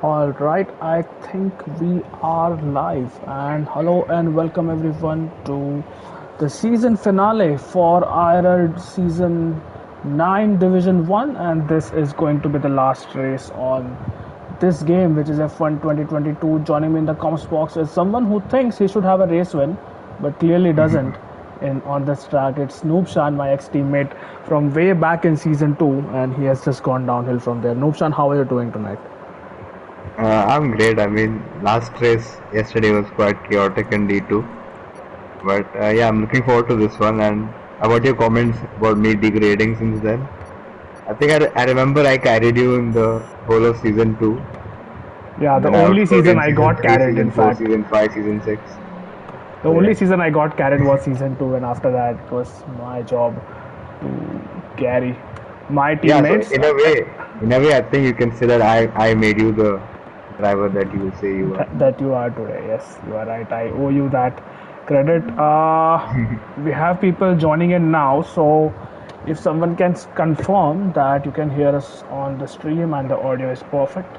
All right, I think we are live. And hello and welcome everyone to the season finale for IRL Season 9 Division 1. And this is going to be the last race on this game, which is F1 2022. Joining me in the comments box is someone who thinks he should have a race win, but clearly doesn't. On this track, it's Noobshan, my ex-teammate from way back in Season 2, and he has just gone downhill from there. Noobshan, how are you doing tonight? I'm great. I mean, last race yesterday was quite chaotic in D2. But yeah, I'm looking forward to this one. And about your comments about me degrading since then, I think I remember I carried you in the whole of season 2. Yeah, And the then I only outscored you season in I season got 3, carried, in season 4, fact. season 5, season 6. The So only yeah. season I got carried was season 2, and after that, it was my job to carry my Yeah, so teammates. in a way, I think you can say that I made you the driver that you say you are. That you are today. Yes, you are right. I owe you that credit. We have people joining in now, so if someone can confirm that you can hear us on the stream and the audio is perfect,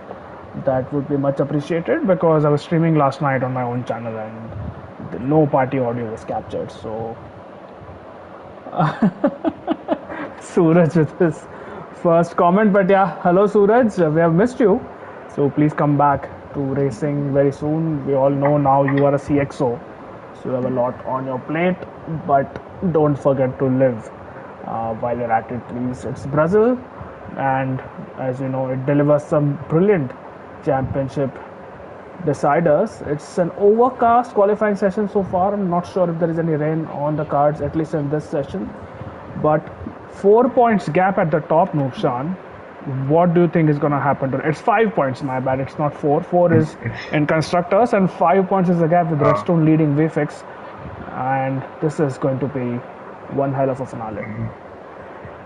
that would be much appreciated because I was streaming last night on my own channel and no party audio was captured. So Suraj with his first comment. But yeah, hello Suraj, we have missed you. So please come back to racing very soon. We all know now you are a CXO, so you have a lot on your plate. But don't forget to live while you're at it, please. It's Brazil, and as you know, it delivers some brilliant championship deciders. It's an overcast qualifying session so far. I'm not sure if there is any rain on the cards, at least in this session. But 4 points gap at the top, Nushan. What do you think is going to happen? It's 5 points, my bad. It's not four. Four is in constructors, and 5 points is the gap with Redstone leading Vfix. And this is going to be one hell of a finale.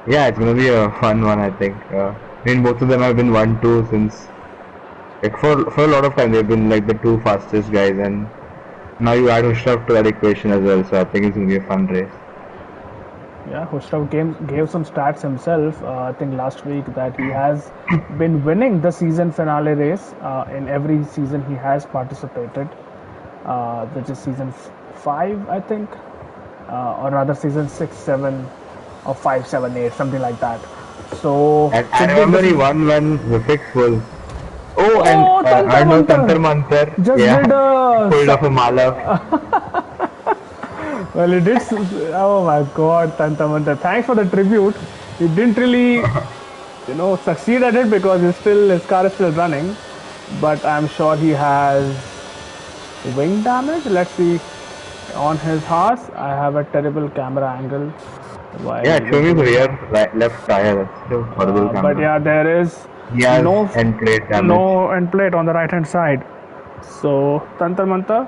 Yeah, it's gonna be a fun one, I think. I mean, both of them have been 1-2 since, like, for a lot of time they've been like the two fastest guys, and now you add Hushrav to that equation as well, so I think it's gonna be a fun race. Yeah, Hushrav gave some stats himself. I think last week that he has been winning the season finale race in every season he has participated, which is season 5, I think, or rather season 6, 7, or 5, 7, 8, something like that. So And I should be remember this. he won when Vifix was. Oh, and Oh, Tantar Arnav Tantar Mantar Mantar, just yeah, did he a. pulled off a Malav. Well, he did. Oh my God, Tantar Mantar. Thanks for the tribute. He didn't really succeed at it because his car is still running, but I'm sure he has wing damage. Let's see on his horse. I have a terrible camera angle while Yeah, we're show me the doing rear that. left tire. That's a horrible But camera. yeah, there is He has no end plate damage. no end plate on the right hand side. So Tantar Mantar,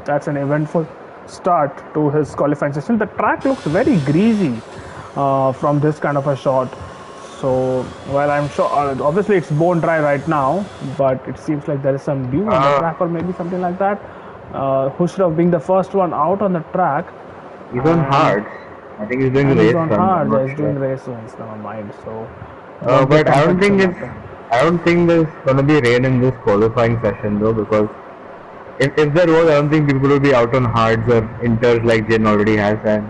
that's an eventful start to his qualifying session. The track looks very greasy from this kind of a shot. So, well, I'm sure, obviously it's bone dry right now, but it seems like there is some dew on the track or maybe something like that. Hushrav being the first one out on the track, He's on and hard. I think he's doing and he's race on runs. I'm hard. not He's sure. doing race wins, never mind. So, won't be a But competitive matter. I don't think there's gonna be rain in this qualifying session though, because if there was, I don't think people will be out on hards or inters like Jin already has, and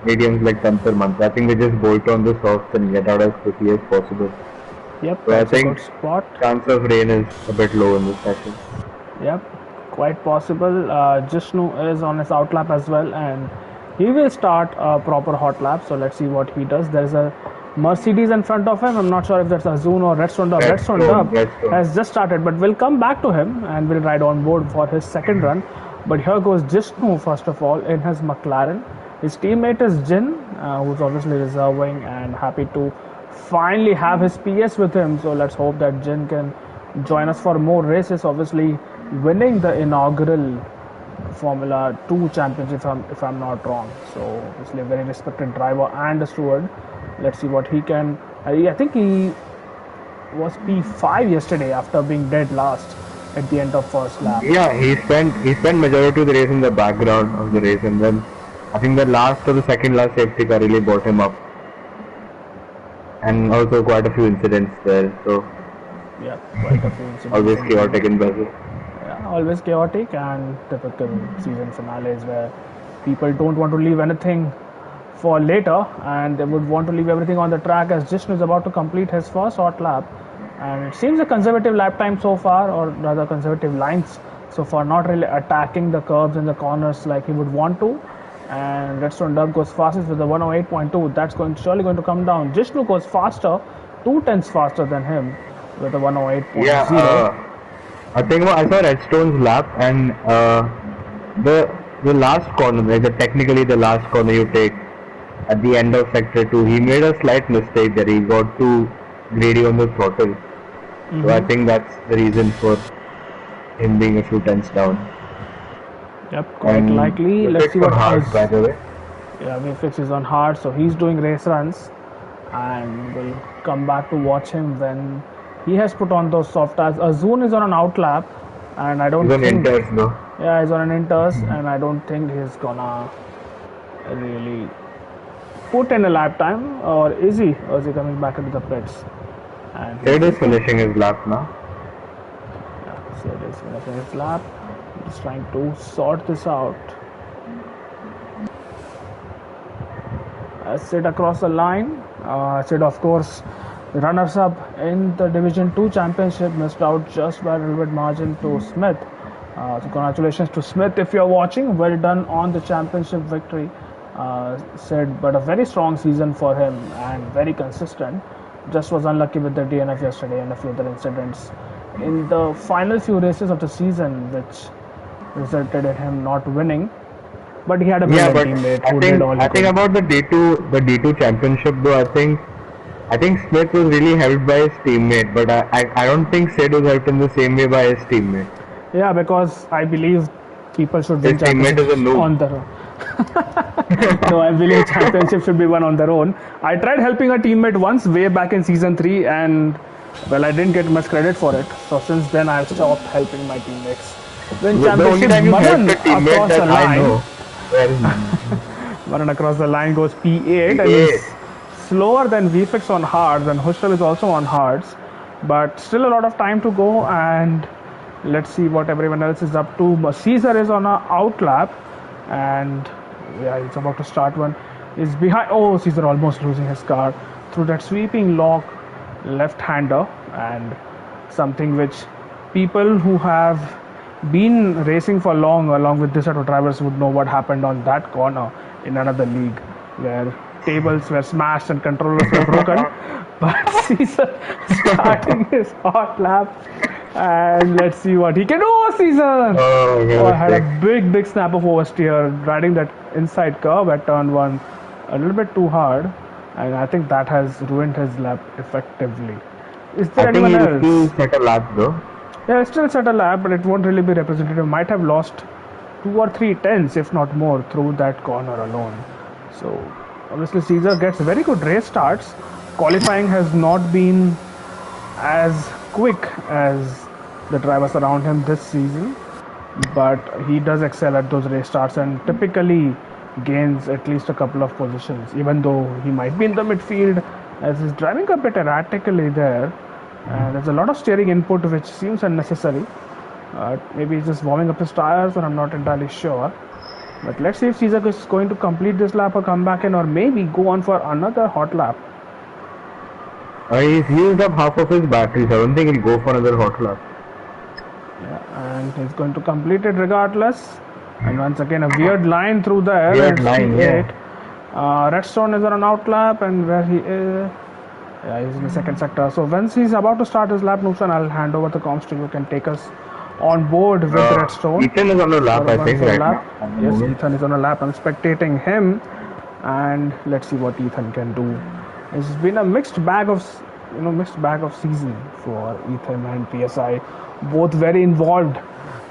mediums like Tantar Mantra. I think they just bolt on the softs and get out as quickly as possible. Yep, So I that's a think good spot. chance of rain is a bit low in this session. Yep, quite possible. Jishnu is on his outlap as well, and he will start a proper hot lap. So let's see what he does. There's a Mercedes in front of him. I'm not sure if that's a Zune or Redstone Dub. Redstone Dub Redstone. has just started, but we'll come back to him and we'll ride on board for his second run. But here goes Jishnu first of all in his McLaren. His teammate is Jin, who's obviously reserving and happy to finally have his PS with him. So let's hope that Jin can join us for more races. Obviously, winning the inaugural Formula 2 championship, if I'm not wrong. So obviously a very respected driver and a steward. Let's see what he can. I think he was P5 yesterday after being dead last at the end of first lap. Yeah, he spent majority of the race in the background of the race, and then I think the last or the second last safety car really brought him up, and also quite a few incidents there. So Yeah, quite a few incidents always indeed. chaotic in Brazil. Yeah, always chaotic and typical season finales where people don't want to leave anything for later and they would want to leave everything on the track as Jishnu is about to complete his first hot lap. And it seems a conservative lap time so far, or rather conservative lines so far, not really attacking the curbs and the corners like he would want to. And Redstone Dub goes fastest with a 108.2. That's surely going to come down. Jishnu goes faster, 2 tenths faster than him with a Yeah, 108.0. I think I saw Redstone's lap, and the last corner, like technically the last corner you take at the end of sector 2, he made a slight mistake there. He got too greedy on the throttle. So I think that's the reason for him being a few tenths down. Yep, quite And likely. the Let's fix see on what hard, by the way. Yeah, VFX is on hard, so he's doing race runs, and we'll come back to watch him when he has put on those soft tires. Azun is on an out lap, and I He's don't on think, inters though. yeah, he's on an inters, and I don't think he's gonna really put in a lap time, or is he? Or is he coming back into the pits? And Sid is he's going. finishing his lap now. Yeah, so it is finishing his lap. Just trying to sort this out. Sid across the line. Sid, of course, runners up in the Division 2 championship, missed out just by a little bit margin to Smith. So, congratulations to Smith if you're watching. Well done on the championship victory, Sid. But a very strong season for him and very consistent. Just was unlucky with the DNF yesterday and a few other incidents in the final few races of the season, which resulted in him not winning. But he had a Yeah, brilliant but teammate who did all he I think could. about the D2 championship though. I think Smith was really helped by his teammate, but I don't think Sid was helped in the same way by his teammate. Yeah, because I believe people should His win teammate is a championships noob. on their own. No, I believe championships should be won on their own. I tried helping a teammate once way back in season 3 and well, I didn't get much credit for it. So since then I've stopped helping my teammates. Win The only championships, time you helped Madan a teammate across the that I line. know, well, Madan across the line goes P8 and PA. is slower than VFX on hards and Hushram is also on hards. But still a lot of time to go and let's see what everyone else is up to. Caesar is on a out lap and yeah, he's about to start one. Is behind. Oh, Caesar almost losing his car through that sweeping lock left-hander and something which people who have been racing for long along with this set of drivers would know what happened on that corner in another league where tables were smashed and controllers were broken. But Caesar starting his hot lap and let's see what he can do. Oh, Caesar! Oh, Oh, I had a okay. big snap of oversteer riding that inside curve at turn 1 a little bit too hard, and I think that has ruined his lap effectively. Is I there think anyone he'll still else? set a lap though. Yeah, it's still set a lap, but it won't really be representative. Might have lost 2 or 3 tenths, if not more, through that corner alone. So, obviously, Caesar gets very good race starts. Qualifying has not been as quick as the drivers around him this season, but he does excel at those race starts and typically gains at least a couple of positions, even though he might be in the midfield as he's driving a bit erratically there. And there's a lot of steering input which seems unnecessary. Maybe he's just warming up his tires, or I'm not entirely sure. But let's see if Caesar is going to complete this lap or come back in, or maybe go on for another hot lap. He's used up half of his batteries. I don't think he'll go for another hot lap. Yeah, and he's going to complete it regardless. And once again, a weird line through there. Weird It's line, P8. yeah. Redstone is on an out lap, and where he is, yeah, he's in the second sector. So once he's about to start his lap, Nusan, I'll hand over the comms to you. Can take us on board with Redstone. Ethan is on the lap, For I one think, full right lap. now. At the Yes, moment. Ethan is on a lap. I'm spectating him, and let's see what Ethan can do. It's been a mixed bag of season for Ethan and PSI. Both very involved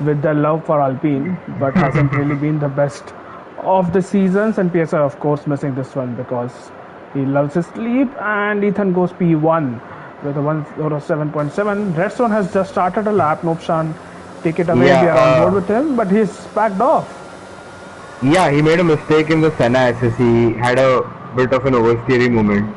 with their love for Alpine, but hasn't really been the best of the seasons. And PSI, of course, missing this one because he loves his sleep. And Ethan goes P1 with a 107.7. Redstone has just started a lap. Nopshan, take it away. Yeah, We are on board with him, but he's backed off. Yeah, he made a mistake in the Senna assist. He had a bit of an oversteering moment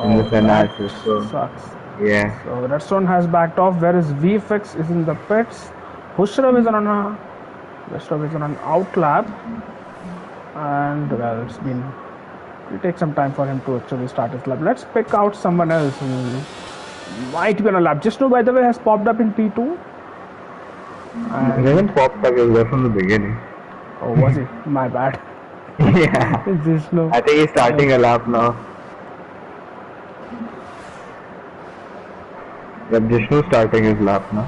in the Oh, Senna that assist. So sucks. yeah, So Redstone has backed off, whereas VFX is in the pits. Hushrav is on a Hushrav is on an out lap, and well, it'll take some time for him to actually start his lap. Let's pick out someone else who might be on a lap. Jishnu, by the way, has popped up in P2, he and hasn't popped up. He was there from the beginning. oh, was he? My bad. Yeah, Jishnu. I think he's Uh, starting a lap now. Yep, Jishnu's starting his lap now.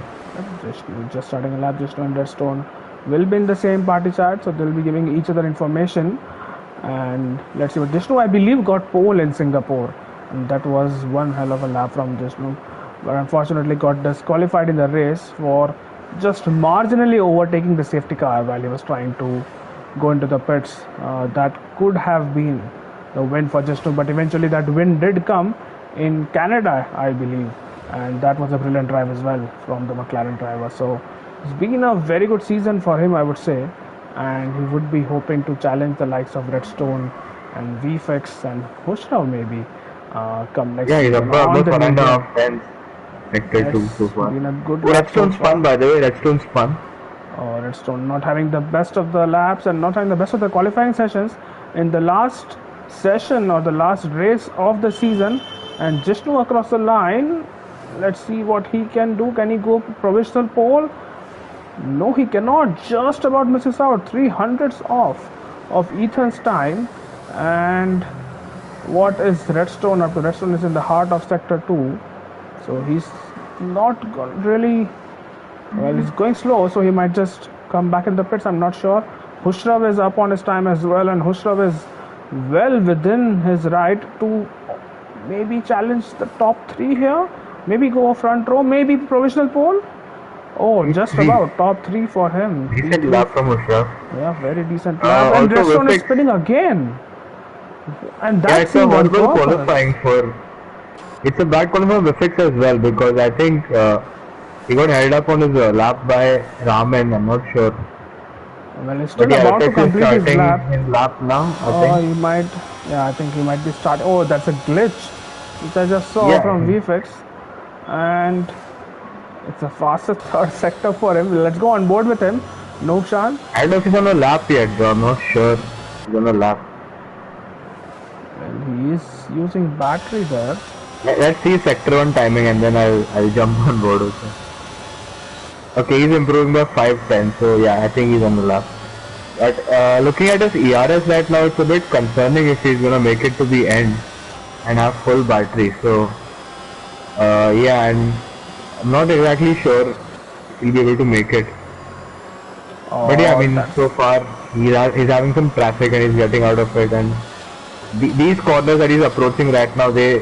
just starting a lap. Jishnu and Redstone will be in the same party chat, so they'll be giving each other information. And let's see what Jishnu, I believe, got pole in Singapore, and that was one hell of a lap from Jishnu, but unfortunately got disqualified in the race for just marginally overtaking the safety car while he was trying to go into the pits. That could have been the win for Jishnu, but eventually that win did come in Canada, I believe, and that was a brilliant drive as well from the McLaren driver. So it's been a very good season for him, I would say, and he would be hoping to challenge the likes of Redstone and VFX and Hushrav maybe come next Yeah, he's season up by on almost the one and a medium. half tenths. Sector 2 so It's far. been a good Oh, lap so Redstone's far. fun, by the way. Redstone's fun. Redstone not having the best of the laps and not having the best of the qualifying sessions in the last session or the last race of the season, and Jishnu across the line. Let's see what he can do. Can he go provisional pole? No, he cannot. Just about misses out. 300ths off of Ethan's time. And what is Redstone up to? Redstone is in the heart of Sector 2. So he's not really. Well, he's going slow, so he might just come back in the pits. I'm not sure. Hushrav is up on his time as well, and Hushrav is well within his right to maybe challenge the top three here. Maybe go front row, maybe provisional pole. Oh, just P3. about top three for him. Decent P3. lap from Ushraf. Yeah, very decent lap. And Also, Redstone is Vifix. spinning again. And Yeah, that it's a seemed on horrible purpose. qualifying for. It's a bad qualifying for Vifix as well because I think he got held up on his lap by Raman. I'm not sure. Well, he's But still yeah, about to Vifix is complete his starting lap. his lap now, I think. He might, yeah, I think he might be starting. Oh, that's a glitch, which I just saw from Yeah, VFX. And it's a fastest third sector for him. Let's go on board with him. Nokshan. I don't know if he's on a lap yet, though. I'm not sure. He's on a lap. Well, he is using battery there. Let's see sector 1 timing and then I'll jump on board also. Okay, he's improving by 510, so yeah, I think he's on the lap. But looking at his ERS right now, it's a bit concerning if he's gonna make it to the end and have full battery. So yeah, and I'm not exactly sure if he'll be able to make it. But yeah, I Oh, mean, that's. so far he's having some traffic and he's getting out of it. And these corners that he's approaching right now, they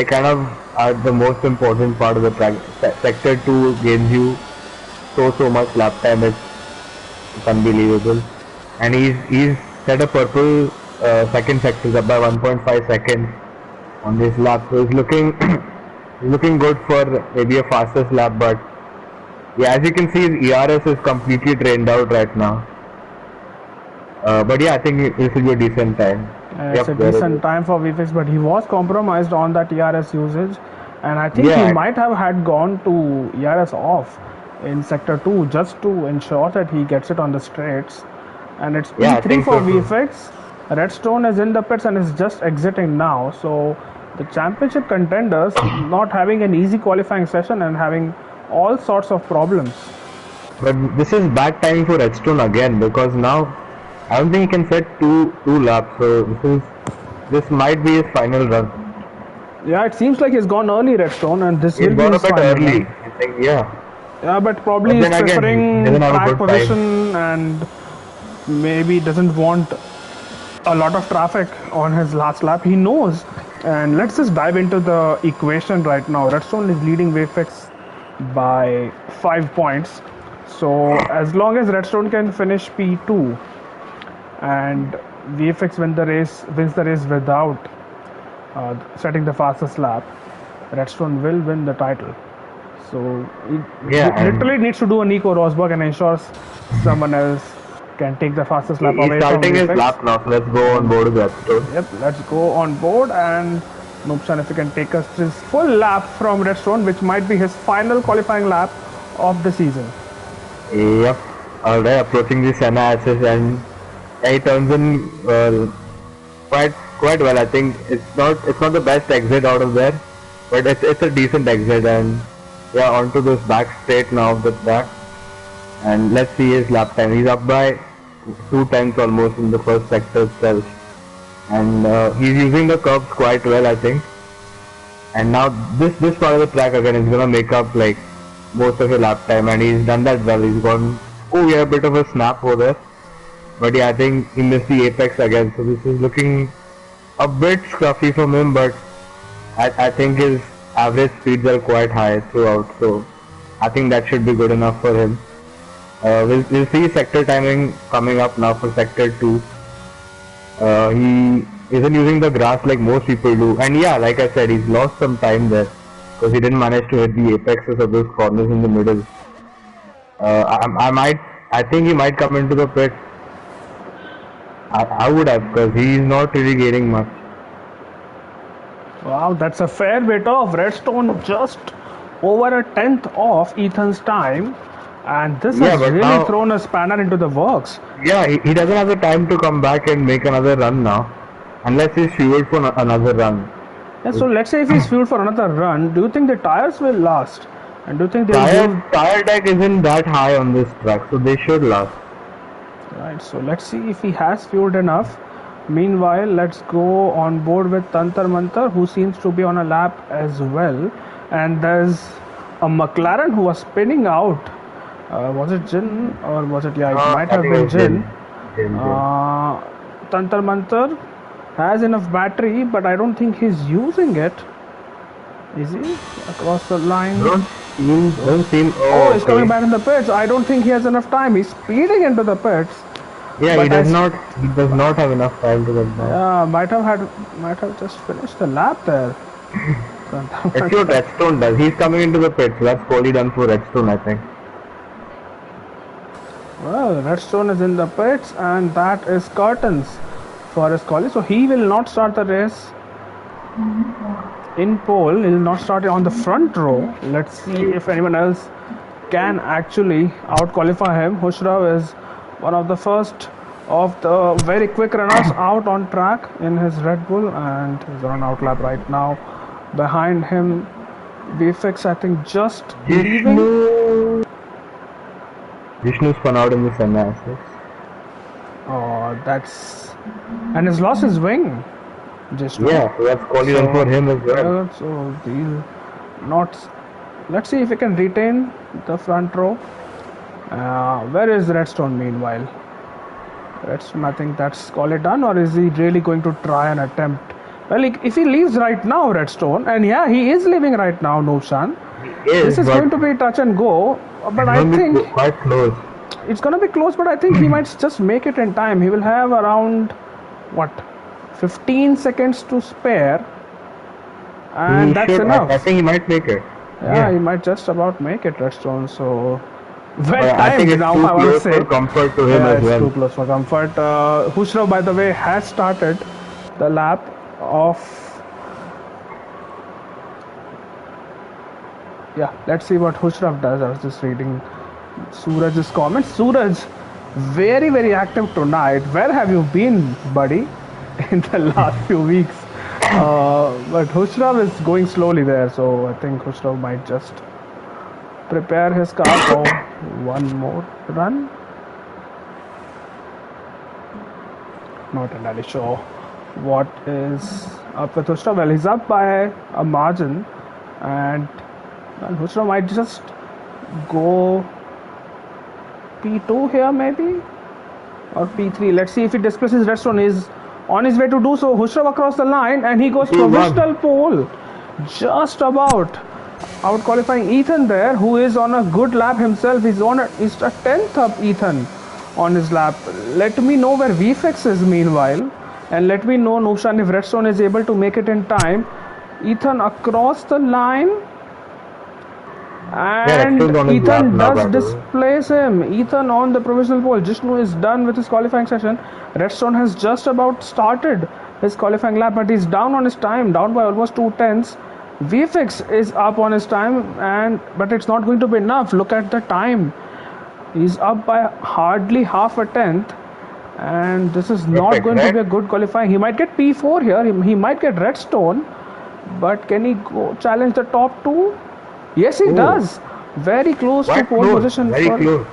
kind of are the most important part of the track. Sector 2 gains you so much lap time. It's unbelievable. And he's set a purple second sector up by 1.5 seconds on this lap. So he's looking he's looking good for maybe a fastest lap. But yeah, as you can see, his ERS is completely drained out right now. But yeah, I think this will be a decent time. It's a Yep, there it decent is. time for VFX, but he was compromised on that ERS usage, and I think he Yeah, might have had gone to ERS off in sector 2 just to ensure that he gets it on the straights. And it's yeah, I P3 think for so too. VFX. Redstone is in the pits and is just exiting now. So the championship contenders not having an easy qualifying session and having all sorts of problems. But this is bad time for Redstone again because now I don't think he can set two laps. So this might be his final run. Yeah, it seems like he's gone early Redstone, and this He's will be gone a his bit final early. run. I think yeah. Yeah, but probably But he's then again, he preferring doesn't have a track good time. position and maybe doesn't want a lot of traffic on his last lap. He knows. And let's just dive into the equation right now. Redstone is leading Wayfix by 5 points. So as long as Redstone can finish P2 and VFX wins the race without setting the fastest lap, Redstone will win the title. So he Yeah, and literally needs to do a Nico Rosberg and ensures someone else can take the fastest lap He's away from starting his VFX. lap now, so let's go on board with Redstone. Yep, let's go on board, and Noobsan, if you can take us his full lap from Redstone, which might be his final qualifying lap of the season. Yep. Alright, approaching the Senna axis, and he turns in quite well. I think it's not the best exit out of there, but it's a decent exit. And yeah, onto this back straight now of the track, and let's see his lap time. He's up by 2 tenths almost in the first sector itself, and he's using the curbs quite well, I think. And now this part of the track again is gonna make up like most of your lap time, and he's done that well. He's gone. Oh, yeah, a bit of a snap over there, but yeah, I think he missed the apex again. So this is looking a bit scruffy from him, but I think his average speeds are quite high throughout, so I think that should be good enough for him. We'll see sector timing coming up now for sector 2. He isn't using the grass like most people do, and yeah, like I said, he's lost some time there because he didn't manage to hit the apexes of those corners in the middle. I think he might come into the pit. I would have, because he's not really gaining much. Wow, that's a fair bit of Redstone, just over a tenth of Ethan's time, and this has but really now, thrown a spanner into the works. yeah, he doesn't have the time to come back and make another run now, unless he's fueled for another run. Yeah, so let's say if he's fueled for another run, do you think the tires will last? And do you think they'll give... Tire deck isn't that high on this track, so they should last. Right, so let's see if he has fueled enough. Meanwhile, let's go on board with Tantar Mantar, who seems to be on a lap as well. And there's a McLaren who was spinning out. Was it Jin or was it... Yeah, it might have been Jin. Tantar Mantar has enough battery, but I don't think he's using it. Is he? Across the line. Don't seem. Oh, he's coming back in the pits. I don't think he has enough time. He's speeding into the pits. Yeah, he does not have enough time to get back. Yeah, might have just finished the lap there. Let's see what Redstone does. He's coming into the pits. So that's poorly done for Redstone, I think. Well, Redstone is in the pits, and that is curtains for his quali. So he will not start the race in pole. He will not start on the front row. Let's see if anyone else can actually out qualify him. Hushrav is one of the first of the very quick runners out on track in his Red Bull, and he's on an out lap right now. Behind him, VFX, I think, just leaving. Vishnu spun out in the Senna axis. Oh, that's... And he's lost his wing. Just yeah, so that's quality run for him as well. So he'll not... Let's see if he can retain the front row. Where is Redstone meanwhile? Redstone, I think that's call it done, or is he really going to try and attempt? Well, if he leaves right now, Redstone, and yeah, he is leaving right now, Noobsan. This is going to be touch and go, but I think quite close. It's going to be close, but I think he might just make it in time. He will have around, what, 15 seconds to spare, and that's enough. I think he might make it. Yeah, he might just about make it, Redstone. So, well timed now, I want to say. For comfort to him as well. It's too close for comfort. Hushrav, by the way, has started the lap of... Yeah, let's see what Hushrav does. I was just reading Suraj's comments. Suraj, very, very active tonight. Where have you been, buddy, in the last few weeks? But Hushrav is going slowly there, so I think Hushrav might just prepare his car for one more run. Not entirely sure what is up with Hushrav. Well, he's up by a margin, and Hushrav might just go P2 here maybe, or P3. Let's see if he displaces Redstone. Is on his way to do so. Hushrav across the line, and he goes provisional pole, just about out qualifying Ethan there, who is on a good lap himself. He's a 10th up Ethan on his lap. Let me know where VFX is meanwhile, and let me know, Noobsan, if Redstone is able to make it in time. Ethan across the line. Yeah, And Redstone's on his lap Ethan now, does by the way. displace him. Ethan on the provisional pole. Jishnu is done with his qualifying session. Redstone has just about started his qualifying lap, but he's down on his time, down by almost 2 tenths. VFX is up on his time, and but it's not going to be enough. Look at the time. He's up by hardly half a tenth, and this is not Perfect, going to right? be a good qualifying. He might get P4 here. He might get Redstone, but can he go challenge the top two? Yes, he Oh, does. Very close to quite pole close, position very for close.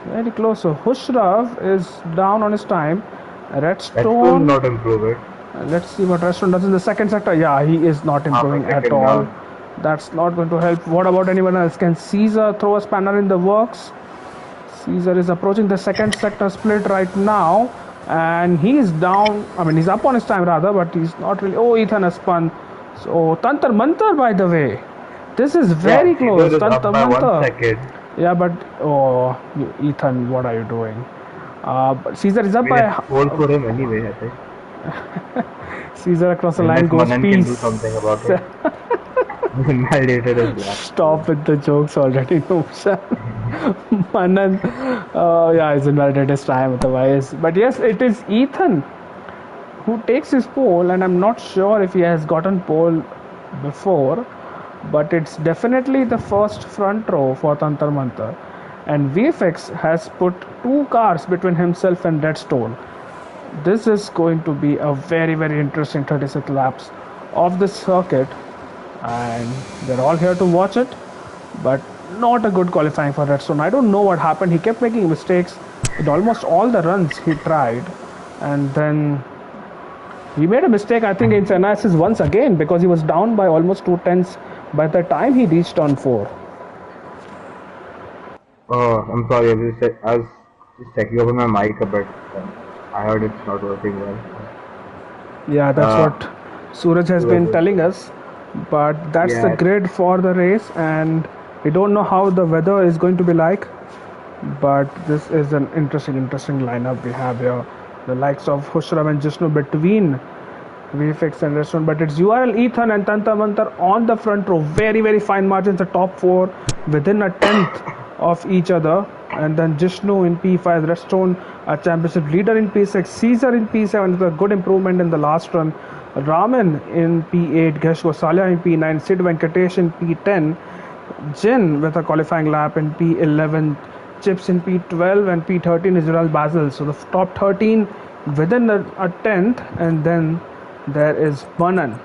very close. So Hushrav is down on his time. Redstone's Redstone. not improved. Let's see what Redstone does in the second sector. Yeah, he is not Half a improving at second all. down. That's not going to help. What about anyone else? Can Caesar throw a spanner in the works? Caesar is approaching the second sector split right now, and he is down. I mean, he's up on his time rather, but he's not really. Oh, Ethan has spun. So Tantar Mantar, by the way, this is Yeah, very Caesar close. is up Tantar by one Mantar. second. Yeah, but oh, Ethan, what are you doing? But Caesar is I up mean, by it's pole for him anyway, I think. Caesar across the line Unless goes Manan can do something peace. about it. Invalidated his lap. So. Stop with the jokes already, Nusha. Manan, yeah, he's invalidated his time otherwise. But yes, it is Ethan who takes his pole, and I'm not sure if he has gotten pole before, but it's definitely the first front row for Tantar Mantar. And VFX has put two cars between himself and Redstone. This is going to be a very, very interesting 36 laps of this circuit, and we're all here to watch it. But not a good qualifying for Redstone. I don't know what happened. He kept making mistakes in almost all the runs he tried, and then he made a mistake, I think, in analysis once again because he was down by almost 2 tenths by the time he reached on four. Oh, I'm sorry. I was just checking over my mic a bit. I heard it's not working well. Yeah, that's Uh, what Suraj has Suraj been was telling there. us. But that's the Yeah, grid for the race, and we don't know how the weather is going to be like. But this is an interesting lineup we have here. The likes of Hushram and Jishnu between VFX and Restaurant, but it's URL, Ethan, and Tantamantar on the front row. Very, very fine margins. The top four within a tenth of each other. And then Jishnu in P5, Restaurant, a championship leader in P6, Caesar in P7 with a good improvement in the last run. Raman in P8, Gesh Gosalia in P9, Sid Venkatesh in P10, Jin with a qualifying lap in P11, Chips in P12, and P13 is Ural Basel. So the top 13 within a tenth, and then there is Banan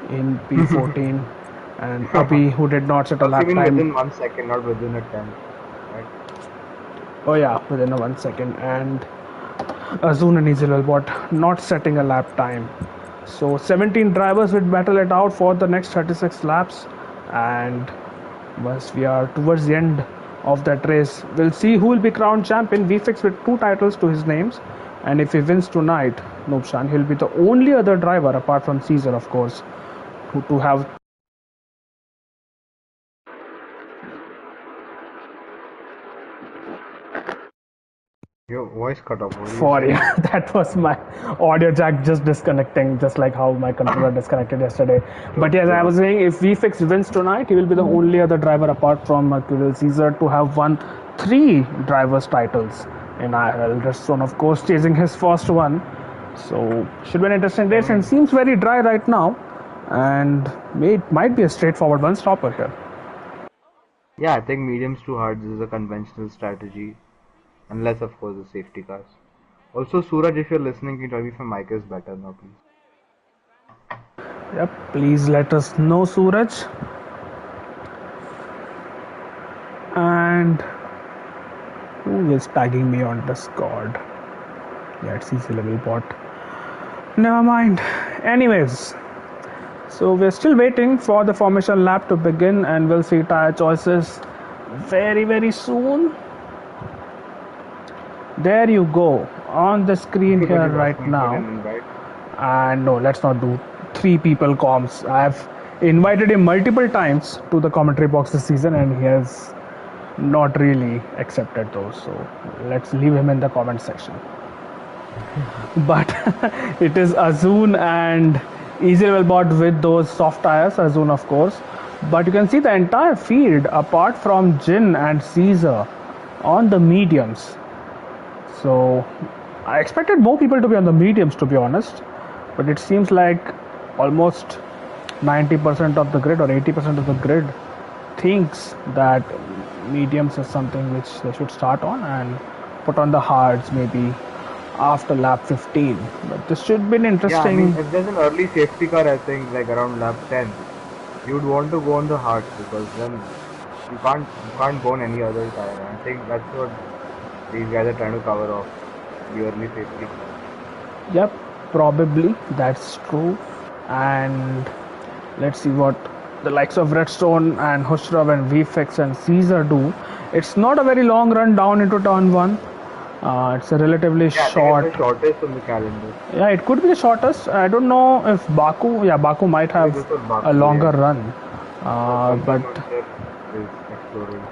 in P14 and Abhi who did not set a also lap even time. within 1 second, not within a tenth. Right? Oh yeah, within a 1 second, and Azun and Easelbot not setting a lap time. So 17 drivers will battle it out for the next 36 laps, and once we are towards the end of that race, we'll see who will be crowned champion. VFX with two titles to his names, and if he wins tonight, Nobshan, he'll be the only other driver apart from Caesar, of course, to have. Your voice cut off. What do you For say? yeah, that was my audio jack just disconnecting, just like how my controller disconnected yesterday. But yes, I Yeah. was saying if VFX wins tonight, he will be the only other driver apart from Mercurial Caesar to have won three drivers' titles in IRL. Restone, of course, chasing his first one. So should be an interesting I race, and mean, seems very dry right now, and it might be a straightforward one stopper here. yeah, I think mediums to hards is a conventional strategy, unless of course the safety cars. Also, Suraj, if you're listening, can you tell me if my mic is better now, please? Yep, please let us know, Suraj. And who is tagging me on Discord? Yeah, it's easy level bot. Never mind. Anyways, so we're still waiting for the formation lap to begin, and we'll see tire choices very soon. There you go on the screen here Everybody's right asking for now. an invite. And no, let's not do three people comms. I've invited him multiple times to the commentary box this season, and he has not really accepted those. So let's leave him in the comment section. But it is Azun and Easy Bot with those soft tires. Azun, of course, But you can see the entire field apart from Jin and Caesar on the mediums. So I expected more people to be on the mediums, to be honest, but it seems like almost 90% of the grid or 80% of the grid thinks that mediums is something which they should start on and put on the hards maybe after lap 15. But this should be an Yeah, I mean, interesting. if there's an early safety car, I think like around lap 10, you would want to go on the hards because then you can't go on any other tire. I think that's what these guys are trying to cover off the early safety car. Yep, probably that's true. And let's see what the likes of Redstone and Hushrov and VFX and Caesar do. It's not a very long run down into turn one. It's a relatively Yeah, I think it's short. the shortest on the calendar. Yeah, it could be the shortest. I don't know if Baku. Yeah, Baku might Maybe have this was a Baku, longer yeah. run. But But Tantamantap is exploring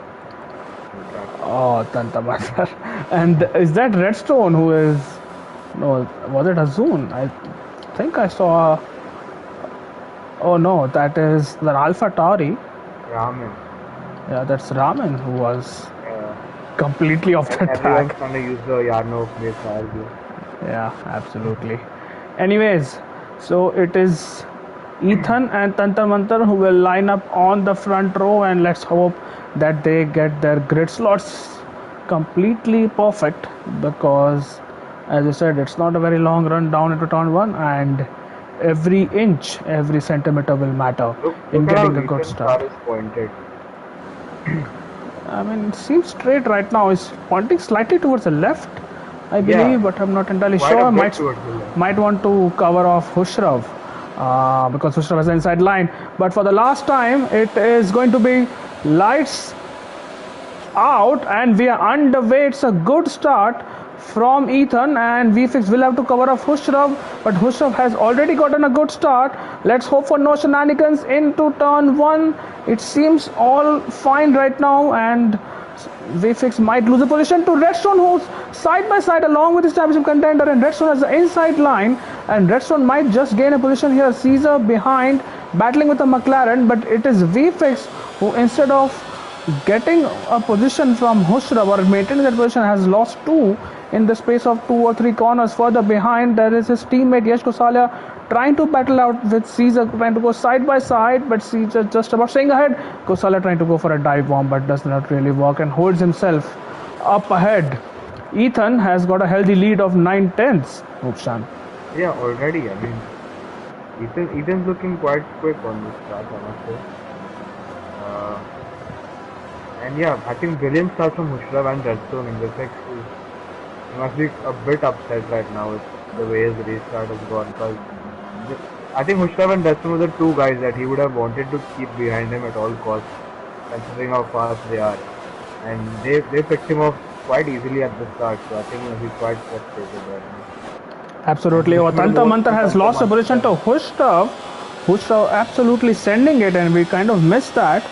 the track. oh, Tantamazar. And is that Redstone who is? No, was it Azun? I think I saw. Oh no, that is the Alpha Tauri. Ramen. Yeah, that's Raman who was Uh, completely off the Everyone's track. trying to use the Yarnov based tires here. Yeah, absolutely. Anyways, so it is Ethan and Tantar Mantar who will line up on the front row, and let's hope that they get their grid slots completely perfect because, as I said, it's not a very long run down into turn one, and every inch, every centimeter will matter in Look at how getting a good Ethan's car start. is pointed. I mean, it seems straight right now. It's pointing slightly towards the left, I believe, Yeah, but I'm not entirely quite a sure. bit Might towards the left. might want to cover off Hushrav because Hushrav has an inside line. But for the last time, it is going to be lights out, and we are underway. It's a good start from Ethan, and VFix will have to cover up Hushrav, but Hushrav has already gotten a good start. Let's hope for no shenanigans into turn one. It seems all fine right now, and VFix might lose the position to Redstone, who's side by side along with his championship contender, and Redstone has the inside line, and Redstone might just gain a position here. Caesar behind, battling with a McLaren, but it is VFix who, instead of getting a position from Hushrav or maintaining that position, has lost two in the space of 2 or 3 corners. Further behind, there is his teammate Yash Kosalia trying to battle out with Caesar, trying to go side by side, but Caesar just about staying ahead. Kosalia trying to go for a dive bomb, but does not really work and holds himself up ahead. Ethan has got a healthy lead of 9/10. Rupshan. Yeah, already. I mean, Ethan's looking quite quick on this track, I must say. Uh, and yeah, I think brilliant start from Hushrav and Redstone in this X. He must be a bit upset right now with the way his restart has gone. Because I think Hushrav and Redstone were the two guys that he would have wanted to keep behind him at all costs, considering how fast they are. And they picked him off quite easily at the start, so I think he's quite frustrated right now. And Absolutely. pushing the Tanta most Mantar to has lost a position to Hushrav. Hushrav absolutely sending it, and we kind of missed that.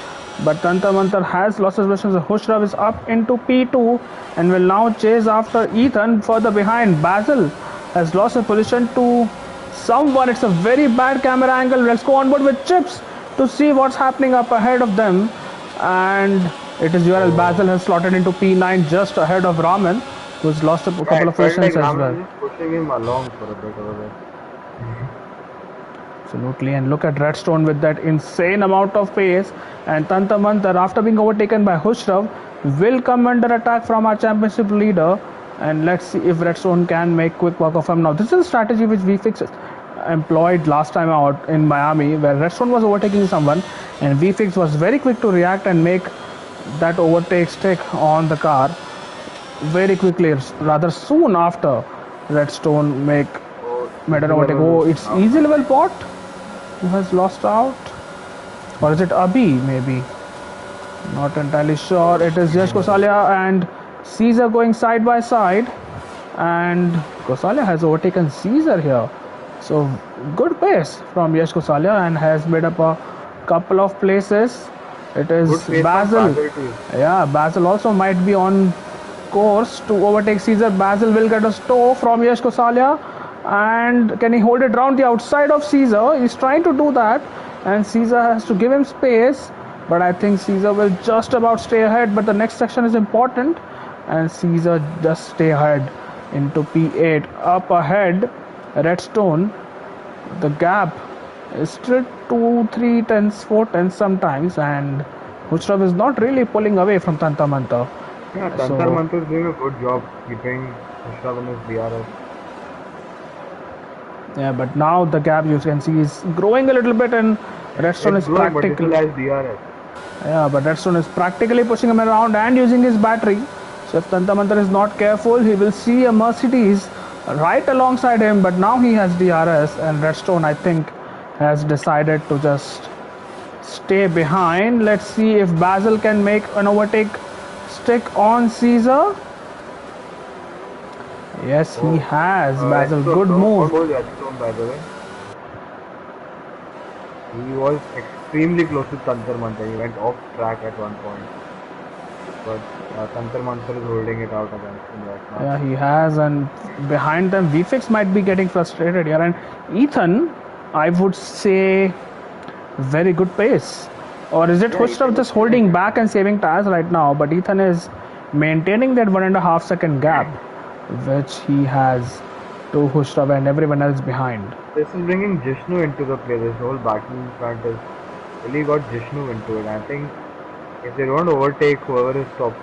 But Tanta Mantar has lost his position. So Hushrav is up into P2 and will now chase after Ethan further behind. Basil has lost a position to someone. It's a very bad camera angle. Let's go on board with Chips to see what's happening up ahead of them. And it is URL. Basil has slotted into P9 just ahead of Raman, who's lost a Yeah, couple it of felt like positions as Raman well. was just pushing him along for a bit over there. Absolutely, and look at Redstone with that insane amount of pace. And Tantamantar, after being overtaken by Hushrav, will come under attack from our championship leader. And let's see if Redstone can make quick work of him now. This is a strategy which VFix employed last time out in Miami, where Redstone was overtaking someone, and VFix was very quick to react and make that overtake stick on the car very quickly, rather soon after Redstone Oh, made an easy overtake. level Oh, is it's out easy now. level pot who has lost out, or is it Abhi? Maybe not entirely sure. It is Yash Kosalia and Caesar going side by side, and Kosalia has overtaken Caesar here. So good pace from Yash Kosalia and has made up a couple of places. It is Good pace from Basil. Basil too. Yeah, Basil also might be on course to overtake Caesar. Basil will get a stow from Yash Kosalia. And can he hold it round the outside of Caesar? He's trying to do that. and Caesar has to give him space. But I think Caesar will just about stay ahead. But the next section is important, and Caesar just stay ahead into P8. Up ahead, Redstone. The gap is still 2, 3 tenths, 4 tenths sometimes, and Hushrav is not really pulling away from Tanta Manta. Yeah, Tantar Mantar is doing a good job keeping Hushrav in his DRS. Yeah, but now the gap you can see is growing a little bit, and Redstone is growing, but practically. it still has DRS. Yeah, but Redstone is practically pushing him around and using his battery. So if Tantamantar is not careful, he will see a Mercedes right alongside him. But now he has DRS, and Redstone, I think, has decided to just stay behind. Let's see if Basil can make an overtake stick on Caesar. Yes, he has. Basil, good move. What was Redstone, by the way? He was extremely close to Tantar Mantar. He went off track at one point. But Tantar Mantar is holding it out against him right now. Yeah, he has, and behind them, VFix might be getting frustrated here. And Ethan, I would say, very good pace. Or is it Hushrav just holding back and saving tires right now? But Ethan is maintaining that 1.5 second gap, which he has to Hushrav and everyone else behind. This is bringing Jishnu into the play. This whole battle in front is really got Jishnu into it. I think if they don't overtake whoever is top,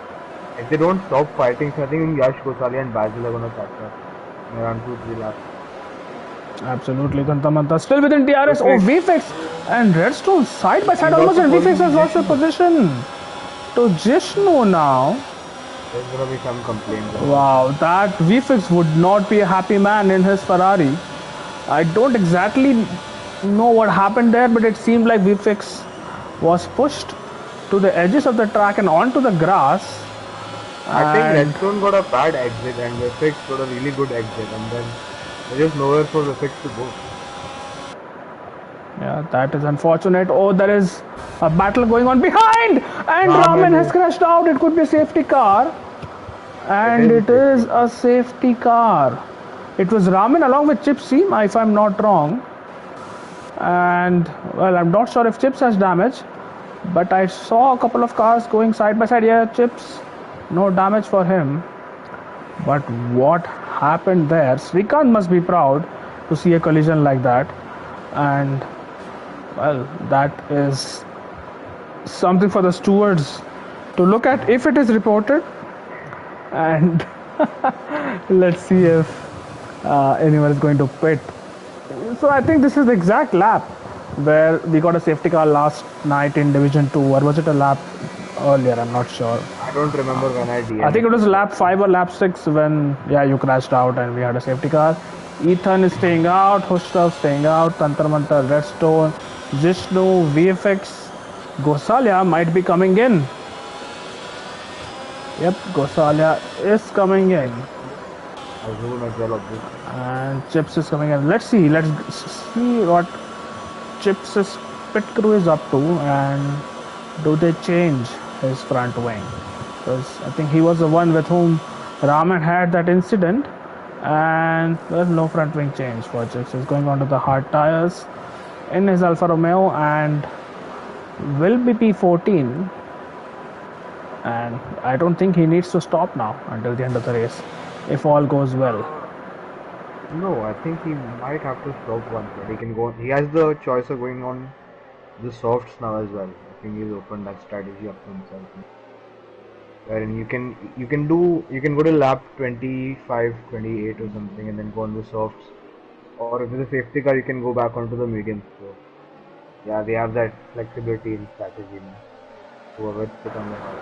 if they don't stop fighting, so I think Yash, Gosali and Basil are going to catch up in around 2-3 laps. Absolutely, Tantamanta still within DRS. Oh, VFX and Redstone side by side almost, and VFX has lost the position to Jishnu now. There's going to be some complaints. Wow, that VFX would not be a happy man in his Ferrari. I don't exactly know what happened there, but it seemed like VFX was pushed to the edges of the track and onto the grass. I think Redstone got a bad exit and VFX got a really good exit, and then there is nowhere for VFX to go. Yeah, that is unfortunate. Oh, there is a battle going on behind, and Raman has crashed out. It could be a safety car, and it is a safety car. It was Raman along with Chips, if I'm not wrong. And well, I'm not sure if Chips has damage, but I saw a couple of cars going side by side. Yeah, Chips, no damage for him. But what happened there? Srikanth must be proud to see a collision like that. And well, that is something for the stewards to look at if it is reported. And let's see if anyone is going to pit. So I think this is the exact lap where we got a safety car last night in Division 2, or was it a lap earlier? I'm not sure. I don't remember when I did. I think it was lap 5 or lap 6 when you crashed out and we had a safety car. Ethan is staying out, Hushrav staying out, Tantar Mantar, Redstone, Jishnu, VFX, Gosalia might be coming in. Yep, Gosalia is coming in. And Chips is coming in. Let's see what Chips' pit crew is up to, and do they change his front wing? Because I think he was the one with whom Raman had that incident, and there's no front wing change for Chips. He's going on to the hard tires in his Alfa Romeo and will be P14. And I don't think he needs to stop now until the end of the race, if all goes well. No, I think he might have to stop once, but he can go. He has the choice of going on the softs now as well. I think he's opened that strategy up to himself. Wherein you can go to lap 25, 28 or something, and then go on the softs. Or if it's a safety car, you can go back onto the mediums. So yeah, they have that flexibility in strategy now. Whoever put on the hard.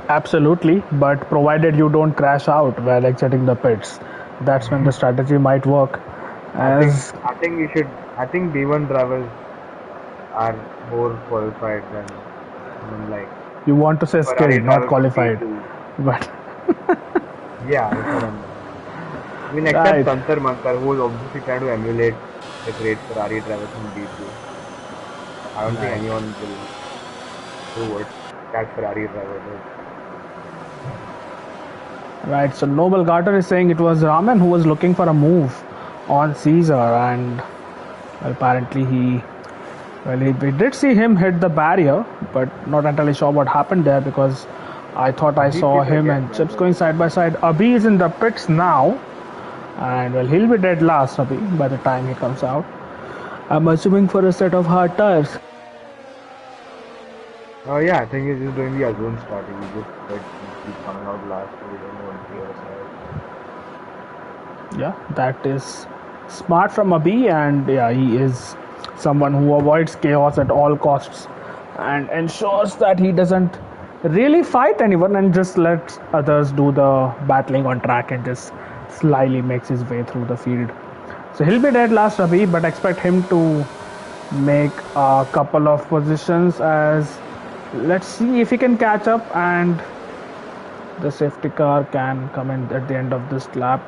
Absolutely, but provided you don't crash out while exiting the pits, that's when the strategy might work. I think you should. I think D1 drivers are more qualified than like. You want to say skilled, not qualified, but yeah, that's what I mean. I mean, except Tantar Mantar, who is obviously trying to emulate the great Ferrari drivers in D2. I don't think anyone will do what that Ferrari driver did. Right, so Noble Garter is saying it was Raman who was looking for a move on Caesar, and apparently he Well, we did see him hit the barrier, but not entirely sure what happened there because I thought I He saw hit him again, and by Chips the way. going side by side. Abhi is in the pits now, and well, he'll be dead last, Abhi, by the time he comes out. I'm assuming for a set of hard tires. Yeah, I think he's just doing the Azun strategy. Just let him keep coming out last so we don't know when he was Yeah, that is smart from Abhi, and yeah, he is someone who avoids chaos at all costs and ensures that he doesn't really fight anyone and just lets others do the battling on track and just slyly makes his way through the field. So he'll be dead last, Abhi, but expect him to make a couple of positions as let's see if he can catch up and the safety car can come in at the end of this lap.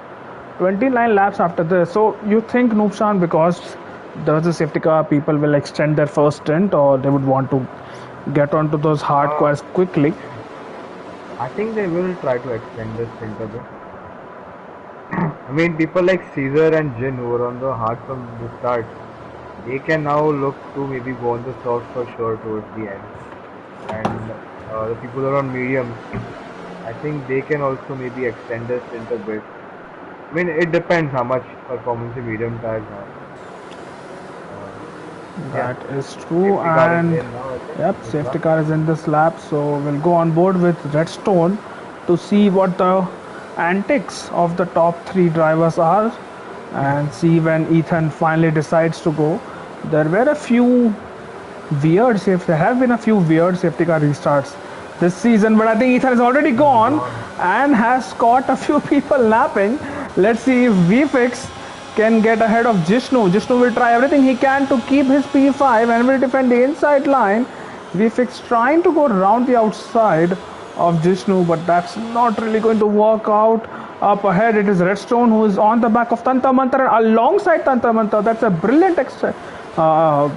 29 laps after this. So you think, Nupshan, because there's a safety car, people will extend their first stint or they would want to get onto those hard Uh, cores quickly? I think they will try to extend this stint a bit. I mean, people like Caesar and Jin who were on the hard from the start, they can now look to maybe go on the soft for sure towards the end. And the people who are on mediums, I think they can also maybe extend this stint a bit. I mean, it depends how much performance the medium tires have. Uh, yeah, That is true. safety car is And in now, I think, yep, this safety lap. car is in this lap. So we'll go on board with Redstone to see what the antics of the top three drivers are and see when Ethan finally decides to go. There were a few there have been a few weird safety car restarts this season, but I think Ethan is already He's gone gone. and has caught a few people napping. Let's see if VFix can get ahead of Jishnu. Jishnu will try everything he can to keep his P5 and will defend the inside line. VFix trying to go around the outside of Jishnu, but that's not really going to work out. Up ahead, it is Redstone who is on the back of Tanta Mantra alongside Tanta Mantra. That's a brilliant uh,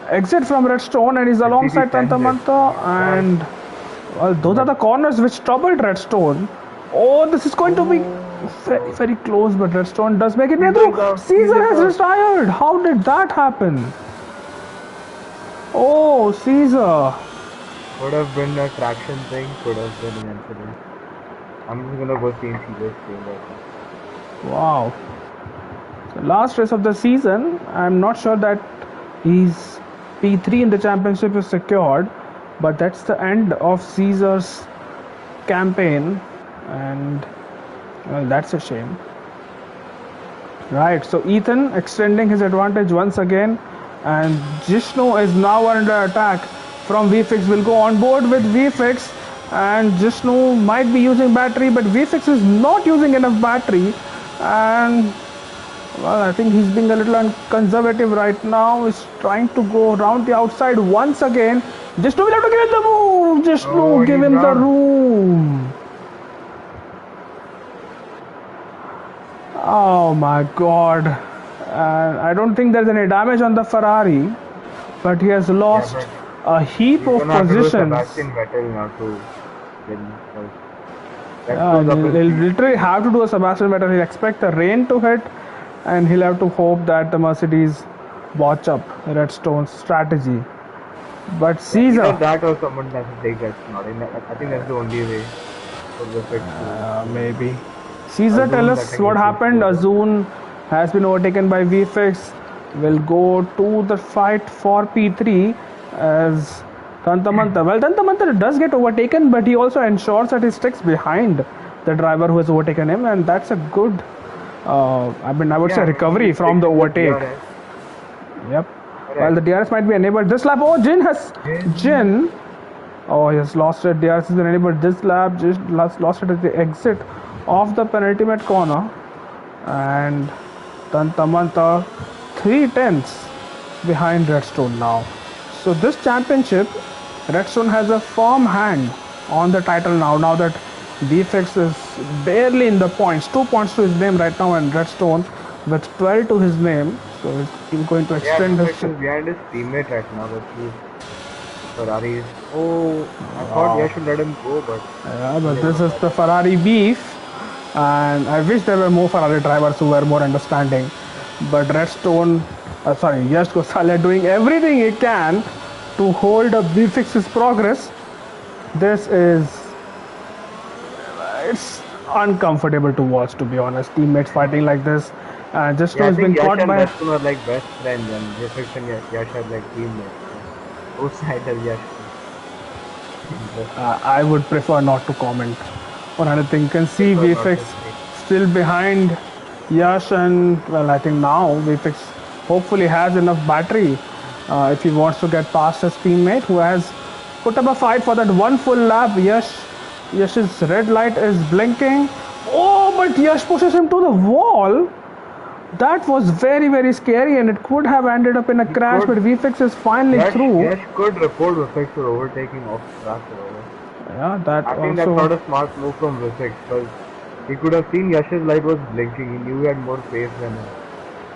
exit from Redstone and is Did he alongside send it? Tantamanta, My God. and well, those are But the corners which troubled Redstone. Oh, this is going to be very, oh, very close, but Redstone does make it way through. Caesar's out. Caesar Caesar's has out. retired. How did that happen? Oh, Caesar. Could have been a traction thing. Could have been an incident. I'm just gonna go see Caesar's screen right now. Wow. So last race of the season, I'm not sure that he's P3 in the championship is secured, but that's the end of Caesar's campaign, and well, that's a shame. Right, so Ethan extending his advantage once again, and Jishnu is now under attack from VFix. Will go on board with VFix, and Jishnu might be using battery, but VFix is not using enough battery, and well, I think he's being a little conservative right now. He's trying to go around the outside once again. Jishnu will have to give him the room. Oh, Jishnu, give he's him the down. room. Oh my god. I don't think there's any damage on the Ferrari, but he has Yeah, lost but a heap he's of gonna have to do a positions. Sebastian Vettel now to win. Because Yeah, Repso's up in he'll P3. literally have to do a Sebastian Vettel. He'll expect the rain to hit, and he'll have to hope that the Mercedes watch up Redstone's strategy. But Yeah, either Caesar, that or someone has to take that not. I think that's the only way for the fix to maybe. Caesar, tell assume that us can what get things happened. closer. Azun has been overtaken by VFX. Will go to the fight for P3 as Tantamanta. Well, Tantamanta does get overtaken, but he also ensures that he sticks behind the driver who has overtaken him, and that's a good, I would Yeah, say, I mean, recovery he from the fixed the overtake. DRS. Yep. Well, the Correct. DRS might be enabled this lap. Oh, Then, Jin. Oh, he has lost it. DRS has been enabled this lap. Just lost it at the exit of the penultimate corner. And Tantamanta 3 tenths behind Redstone now. So this championship, Redstone has a firm hand on the title now. Now that VFX is barely in the points, 2 points to his name right now, and Redstone with 12 to his name. So he's going to yeah, extend his. Vifex is behind his teammate right now, but he's Ferrari's. Oh, I thought I should let him go, but Yeah, he but let this him is catch the up. Ferrari beef, and I wish there were more Ferrari drivers who were more understanding. But Redstone Yash Gosale doing everything he can to hold up B-Fix's progress. This is it's uncomfortable to watch, to be honest. Teammates fighting like this. Just Yeah, now I has think been Yash caught and by. Rashton are like best friends, and Vifix and Yash are like teammates. So, outsider Yash. Interesting. I would prefer not to comment on anything. You can see Prefer not VFX to say. still behind Yash, and well, I think now VFX hopefully has enough battery if he wants to get past his teammate who has put up a fight for that one full lap. Yash's red light is blinking. Oh, but Yash pushes him to the wall. That was very scary, and it could have ended up in a He crash. could But VFX is finally through. Yash could report Vifix for overtaking off track over. Yeah, that I think that's also. not a smart move from Vifix because he could have seen Yash's light was blinking. He knew he had more pace than him.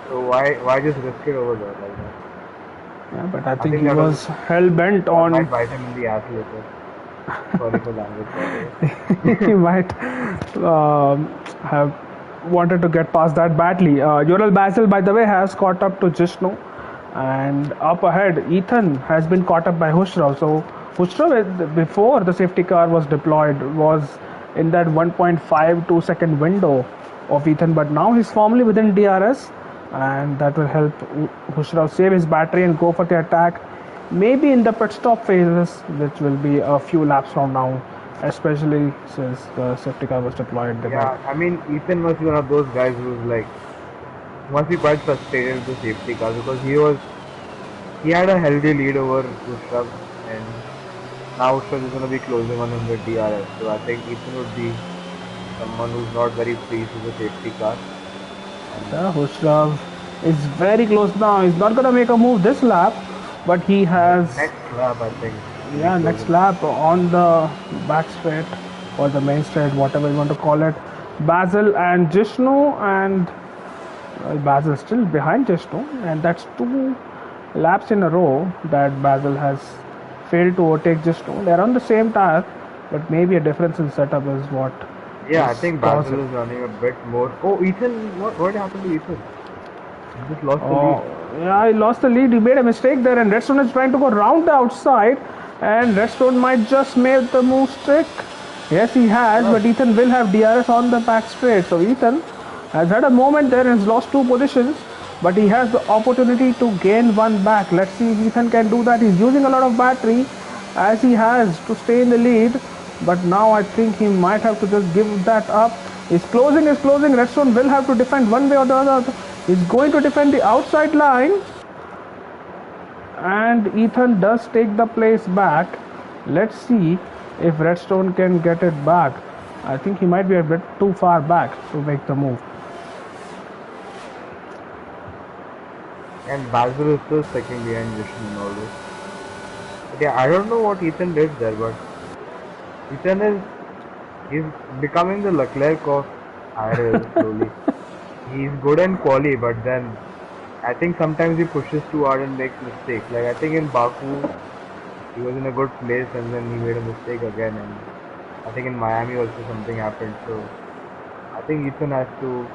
So why just risk it over there like that? Yeah, but I I think think he was hell bent that on. might bite him in the ass later. Sorry for language, by the way. He might have wanted to get past that badly. Ural Basil, by the way, has caught up to Jishnu, and up ahead, Ethan has been caught up by Hushrav. So Hushrav, before the safety car was deployed, was in that 1.52 second window of Ethan, but now he's firmly within DRS, and that will help Hushrav save his battery and go for the attack. Maybe in the pit stop phases, which will be a few laps from now, especially since the safety car was deployed. They might. Yeah, I mean Ethan must be one of those guys who's like must be quite frustrated with the safety car because he had a healthy lead over Ushav and now Ushav is gonna be closing on him with DRS. So I think Ethan would be someone who's not very pleased with the safety car. And Yeah, Hushrav is very close now. He's not going to make a move this lap, but he has, next lap I think he'll be yeah, next closing. lap on the back straight or the main straight, whatever you want to call it. Basil and Jishnu, and Basil still behind Jishnu, and that's two laps in a row that Basil has failed to overtake Jishnu. They're on the same tire, but maybe a difference in setup is what Yeah, I is think caused Basil it. is running a bit more. Oh Ethan, what happened to Ethan? He just lost the lead. Oh, yeah, he lost the lead. He made a mistake there, and Redstone is trying to go round the outside, and Redstone might just make the move stick. Yes, he has, Yes. but Ethan will have DRS on the back straight. So Ethan has had a moment there and has lost two positions, but he has the opportunity to gain one back. Let's see if Ethan can do that. He's using a lot of battery as he has to stay in the lead, but now I think he might have to just give that up. He's closing, Redstone will have to defend one way or the other. He's going to defend the outside line, and Ethan does take the place back. Let's see if Redstone can get it back. I think he might be a bit too far back to make the move. And Basil is still second behind Vishnu in all this. But yeah, I don't know what Ethan did there, but Ethan he's becoming the Leclerc of IRL slowly. He's good in quali, but then I think sometimes he pushes too hard and makes mistakes. Like I think in Baku he was in a good place and then he made a mistake again, and I think in Miami also something happened. So I think Ethan has to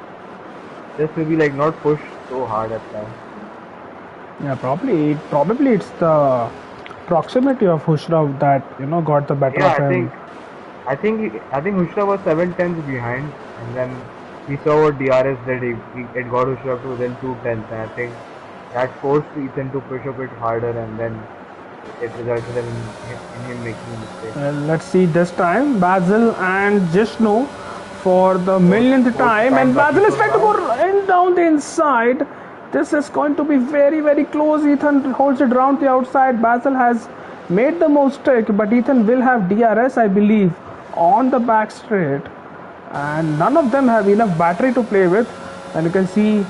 just maybe like not push so hard at times. Yeah, probably it's the proximity of Hushrav that got the better Yeah, of him. I think Hushra was 7 tenths behind, and then he saw what DRS did. It got Hushra to within 2 tenths, and I think that forced Ethan to push a bit harder, and then it resulted in him making a mistake. Let's see this time Basil and Jishnu for the millionth Fourth time, time and lucky Basil is for trying to Baz. go in down the inside. This is going to be very close. Ethan holds it round the outside. Basil has made the mistake, but Ethan will have DRS, I believe, on the back straight, and none of them have enough battery to play with. And you can see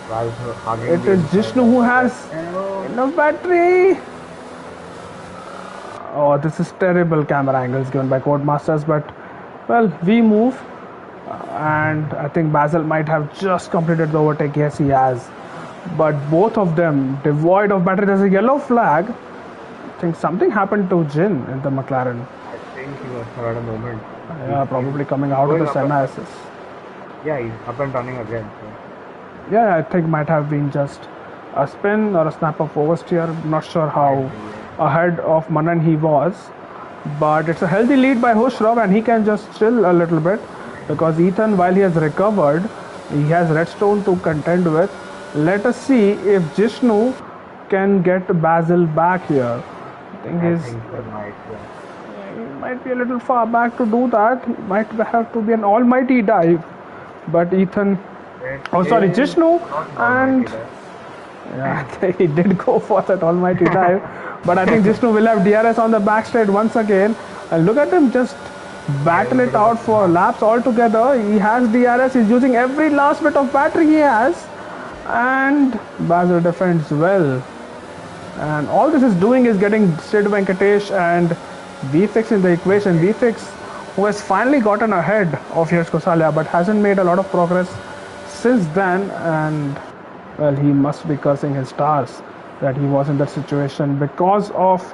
Baz hugging it the is inside Jishnu line who like that. has Oh, enough battery. Oh, this is terrible camera angles given by Codemasters, but well, we move, and I think Basil might have just completed the overtake. Yes, he has, but both of them devoid of battery. There's a yellow flag. I think something happened to Jin in the McLaren. I think he must have had a moment. Yeah, probably coming out of Going the up. semi-assist. Yeah, he's up and running again. So. Yeah, I think might have been just a spin or a snap of oversteer. Not sure Might how be, yeah. ahead of Manan he was, but it's a healthy lead by Hushrov, and he can just chill a little bit because Ethan, while he has recovered, he has Redstone to contend with. Let us see if Jishnu can get Basil back here. I think I he's think he might, yeah. he might be a little far back to do that. He might have to be an almighty dive, but Ethan, It oh sorry, is Jishnu, not an almighty and dive. yeah, he did go for that almighty dive, but I think Jishnu will have DRS on the back straight once again. And look at him just battle Having a it bit of a out for snap. laps altogether. He has DRS, he's using every last bit of battery he has, and Basil defends well. And all this is doing is getting Sid Venkatesh and VFix in the equation. VFix, who has finally gotten ahead of Yash Kosalia but hasn't made a lot of progress since then. And well, he must be cursing his stars that he was in that situation because of,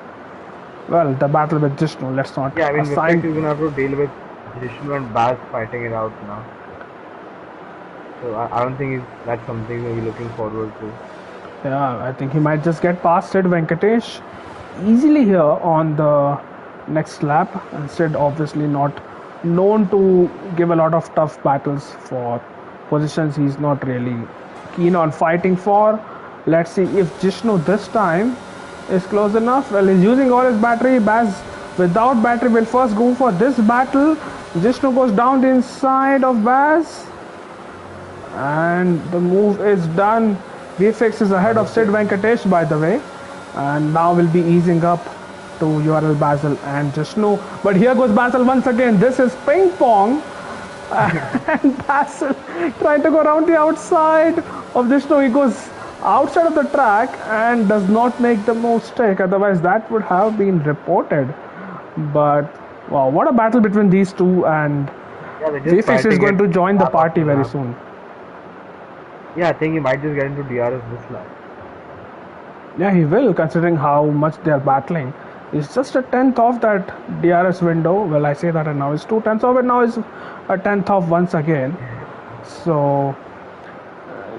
well, the battle with Jishnu. Let's not Yeah, I mean, Viflex assign. is gonna have to deal with Jishnu and Baz fighting it out now. So I don't think that's something we're looking forward to. Yeah, I think he might just get past Sid Venkatesh easily here on the next lap. And Sid obviously not known to give a lot of tough battles for positions he's not really keen on fighting for. Let's see if Jishnu this time is close enough. Well, he's using all his battery. Baz without battery will first go for this battle. Jishnu goes down the inside of Baz, and the move is done. VFX is ahead of Sid Venkatesh, by the way, and now will be easing up to URL Basil and Jishnu. But here goes Basil once again. This is ping pong, and Basil trying to go around the outside of Jishnu. He goes outside of the track and does not make the mistake. Otherwise, that would have been reported. But wow, what a battle between these two, and Yeah, they're just VFX is fighting going it to join the lap party after very lap. soon. Yeah, I think he might just get into DRS this lap. Yeah, he will, considering how much they are battling. It's just a tenth of that DRS window. Well, I say that, and now it's 2/10 of it. Now is a tenth of once again. So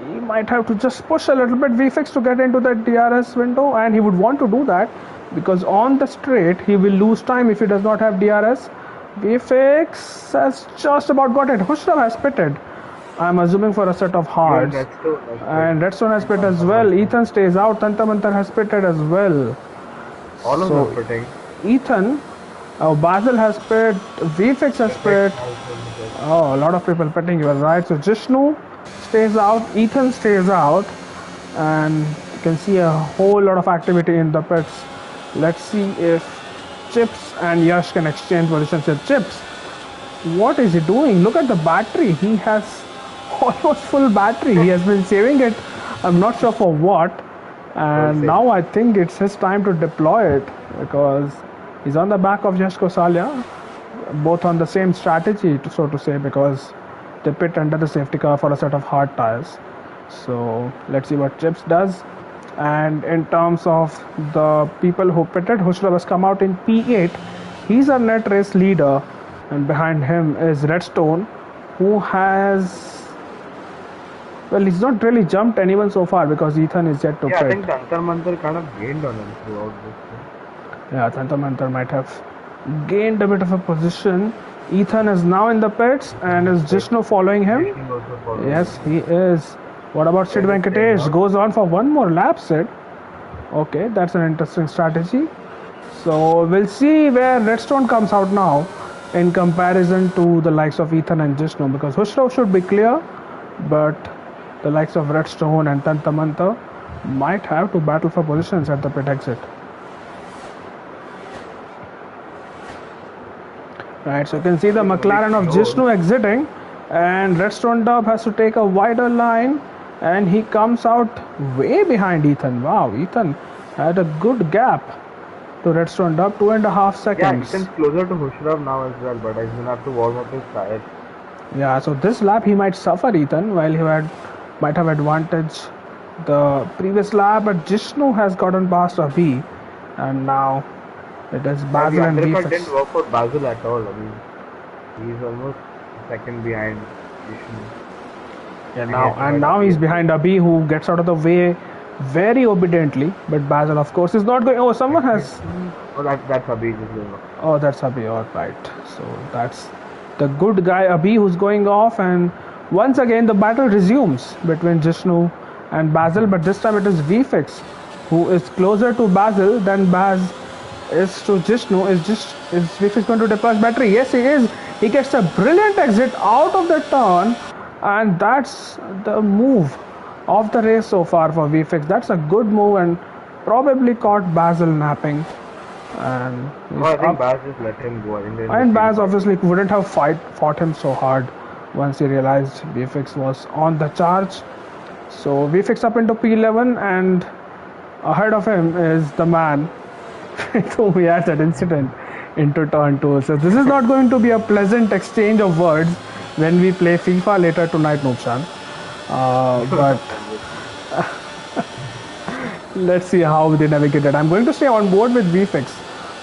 he might have to just push a little bit VFX to get into that DRS window, and he would want to do that because on the straight he will lose time if he does not have DRS. VFX has just about got it. Hushram has pitted. I'm assuming for a set of Even hearts. Redstone has And pit. Redstone has pit as well. Tantamantar. Ethan stays out. Tantamantar has pitted as well. All of So them pitting. Ethan, Basil has pit. VFX has Viflex pit. also in the pit. Oh, a lot of people pitting. You are right. So Jishnu stays out. Ethan stays out. And you can see a whole lot of activity in the pits. Let's see if Chips and Yash can exchange positions with Chips. What is he doing? Look at the battery. He has almost full battery. He has been saving it. I'm not sure for what. Well And said. now I think it's his time to deploy it because he's on the back of Yash Kosalia, both on the same strategy, so to say, because they pit under the safety car for a set of hard tires. So let's see what Chips does. And in terms of the people who pitted, Hushra has come out in P8. He's a net race leader, and behind him is Redstone, who has, well, he's not really jumped anyone so far because Ethan is yet to Yeah, I pit. think Tantamantar kind of gained on him throughout this thing. Yeah, Tantamantar might have gained a bit of a position. Ethan is now in the pits, and is Jishnu following him? Jishnu also following Yes, him. he is. What about Sid They're just staying Venkatesh? out. Goes on for one more lap, Sid. Okay, that's an interesting strategy. So we'll see where Redstone comes out now in comparison to the likes of Ethan and Jishnu, because Hushrav should be clear, but the likes of Redstone and Tantamanta might have to battle for positions at the pit exit. Right, so you can see the McLaren of Jishnu exiting, and Redstone Dub has to take a wider line, and he comes out way behind Ethan. Wow, Ethan had a good gap to Redstone Dub, 2.5 Yeah, seconds. Ethan's closer to Hushrav now as well, but he's gonna have to warm up his tires. Yeah, so this lap he might suffer, Ethan, while might have advantage the previous lap, but Jishnu has gotten past Abhi, and now it is Yeah, the Basil and undercut Beefus. didn't work for Basil at all. I mean, he's almost a second behind Jishnu. Yeah, And he has to now fight now he's Abhi. behind Abhi, who gets out of the way very obediently. But Basil, of course, is not going. Oh, someone has. Oh, that's Abhi just going off. Oh, that's Abhi. All right. So that's the good guy Abhi who's going off, and once again the battle resumes between Jishnu and Basil. But this time it is VFix who is closer to Basil than Baz is to Jishnu. Is VFix going to deploy his battery? Yes, he is. He gets a brilliant exit out of the turn, and that's the move of the race so far for VFX. That's a good move and probably caught Basil napping. And Oh, he's I think up. Baz just let him go. I think they're in the And same Baz fight. obviously wouldn't have fought him so hard once he realized VFX was on the charge. So VFX up into P11, and ahead of him is the man with whom we had that incident into turn 2. So this is not going to be a pleasant exchange of words when we play FIFA later tonight, Nupshan. But let's see how they navigate it. I'm going to stay on board with VFix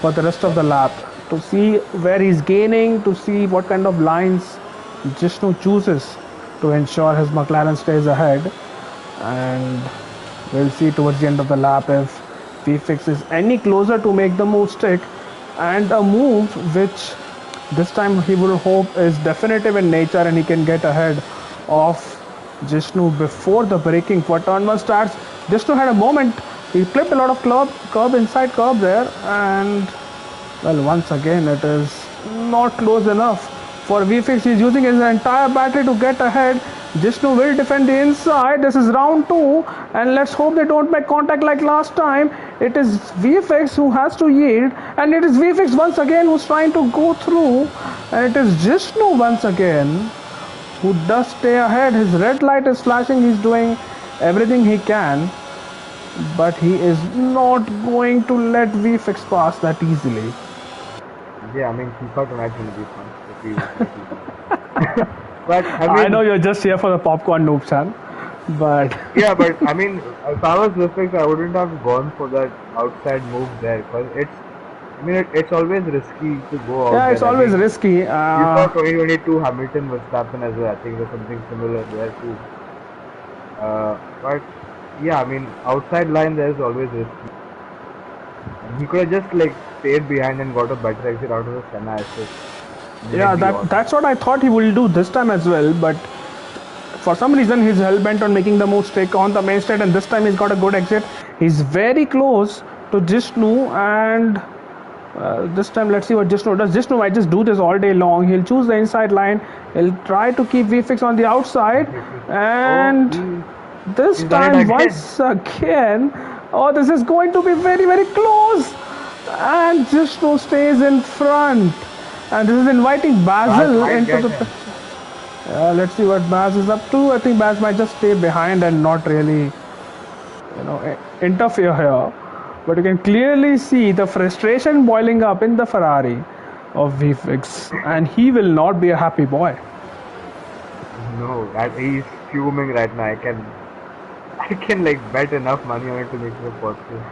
for the rest of the lap to see where he's gaining, to see what kind of lines Jishnu chooses to ensure his McLaren stays ahead. And we'll see towards the end of the lap if VFix is any closer to make the move stick, and a move which this time he will hope is definitive in nature and he can get ahead of Jishnu before the braking for turn 1 starts. Jishnu had a moment, he flipped a lot of curb inside curb there, and well, once again it is not close enough for VFX. He's using his entire battery to get ahead. Jishnu will defend the inside. This is round 2, and let's hope they don't make contact like last time. It is VFX who has to yield, and it is VFX once again who's trying to go through, and it is Jishnu once again who does stay ahead. His red light is flashing. He's doing everything he can, but he is not going to let VFX pass that easily. Yeah, I mean, FIFA tonight will be fun. If we but I I mean, know you're just here for the popcorn, noob chan, but yeah, but I mean, if I was Vifix, I wouldn't have gone for that outside move there because I mean, it's always risky to go out yeah, it's there. I always mean, risky. you saw 2022 Hamilton Verstappen as well. I think there's something similar there too. But yeah, I mean, outside line there is always risky. He could have just like stayed behind and got a better exit out of the Senna assist. Yeah, Made the odds. that's what I thought he will do this time as well, but for some reason he's hell bent on making the move stick on the main straight, and this time he's got a good exit. He's very close to Jishnu, and this time let's see what Jishnu does. Jishnu might just do this all day long. He'll choose the inside line. He'll try to keep VFX on the outside, and this He's done it time again. once again, oh, this is going to be very, very close, and Jishnu stays in front, and this is inviting Basil might into get the him. let's see what Baz is up to. I think Baz might just stay behind and not really, interfere here. But you can clearly see the frustration boiling up in the Ferrari of VFX, and he will not be a happy boy. No, that he's fuming right now. I can like bet enough money on it to make it a positive.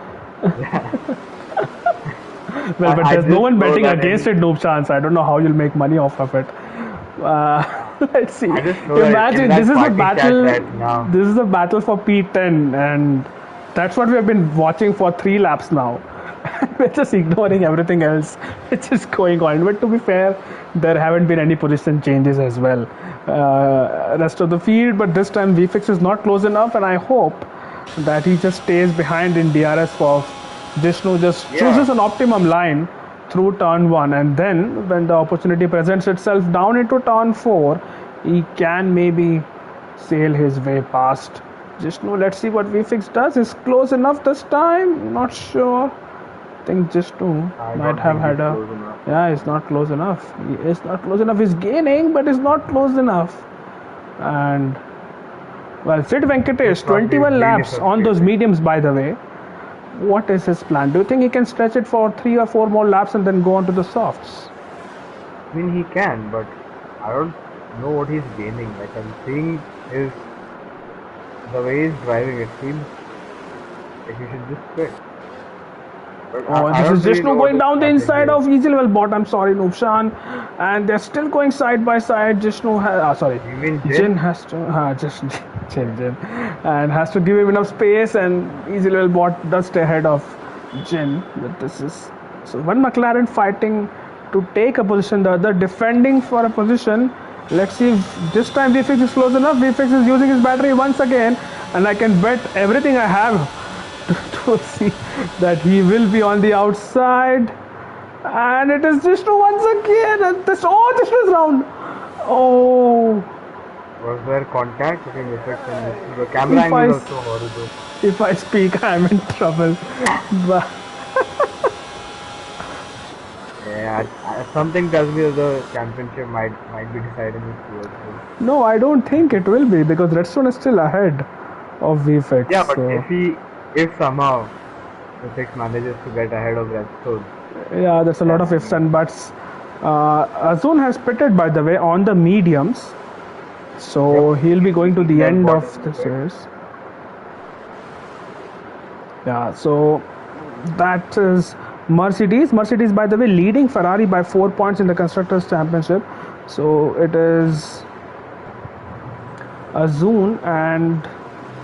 Well, but I there's no just one know betting that against it, noob chance. I don't know how you'll make money off of it. Let's see. I just know that Imagine in that this is a party chat battle. right now. This is a battle for P10, and that's what we have been watching for 3 laps now. We're just ignoring everything else which is going on. But to be fair, there haven't been any position changes as well. Rest of the field, but this time VFX is not close enough, and I hope that he just stays behind in DRS for Jishnu just chooses an optimum line through turn 1, and then when the opportunity presents itself down into turn 4, he can maybe sail his way past Jishnu. Let's see what VFix does. Is close enough this time? Not sure. I think Jishnu might have had a. Yeah, it's not close enough. He is not close enough. He's gaining, but it's not close enough. And well, Sid Venkatesh, 21 laps on those mediums, by the way. What is his plan? Do you think he can stretch it for 3 or 4 more laps and then go on to the softs? I mean, he can, but I don't know what he's gaining. Like, I'm seeing the way he's driving, it seems like he should just quit. But Oh, and I this don't is really know Jishnu what going the down the strategy inside is. of easy level bot. I'm sorry, Nubshan. And they're still going side by side. Sorry. You mean Jin Jin? has to, just Yeah. Jin. And has to give him enough space. And easy level bot does stay ahead of Jin. But this is. So one McLaren fighting to take a position, the other defending for a position. Let's see if this time VFX is close enough. VFX is using his battery once again. And I can bet everything I have to see that he will be on the outside. And it is just once again. And this was round. Oh, Was there contact between Vifex and Vishnu? The camera if I angle is also horrible. if I speak, I'm in trouble. But Yeah, something tells me that the championship might be decided in this PSL. no, I don't think it will be because Redstone is still ahead of VFX. Yeah, but So if somehow Vifex manages to get ahead of Redstone, yeah, there's a lot then of I ifs mean, and buts. Azun has pitted, by the way, on the mediums. So yep, he'll be going to easy the led end bot of in the the pit. series. Yeah, so that is Mercedes. Mercedes, by the way, leading Ferrari by 4 points in the Constructors' Championship. So it is Azun and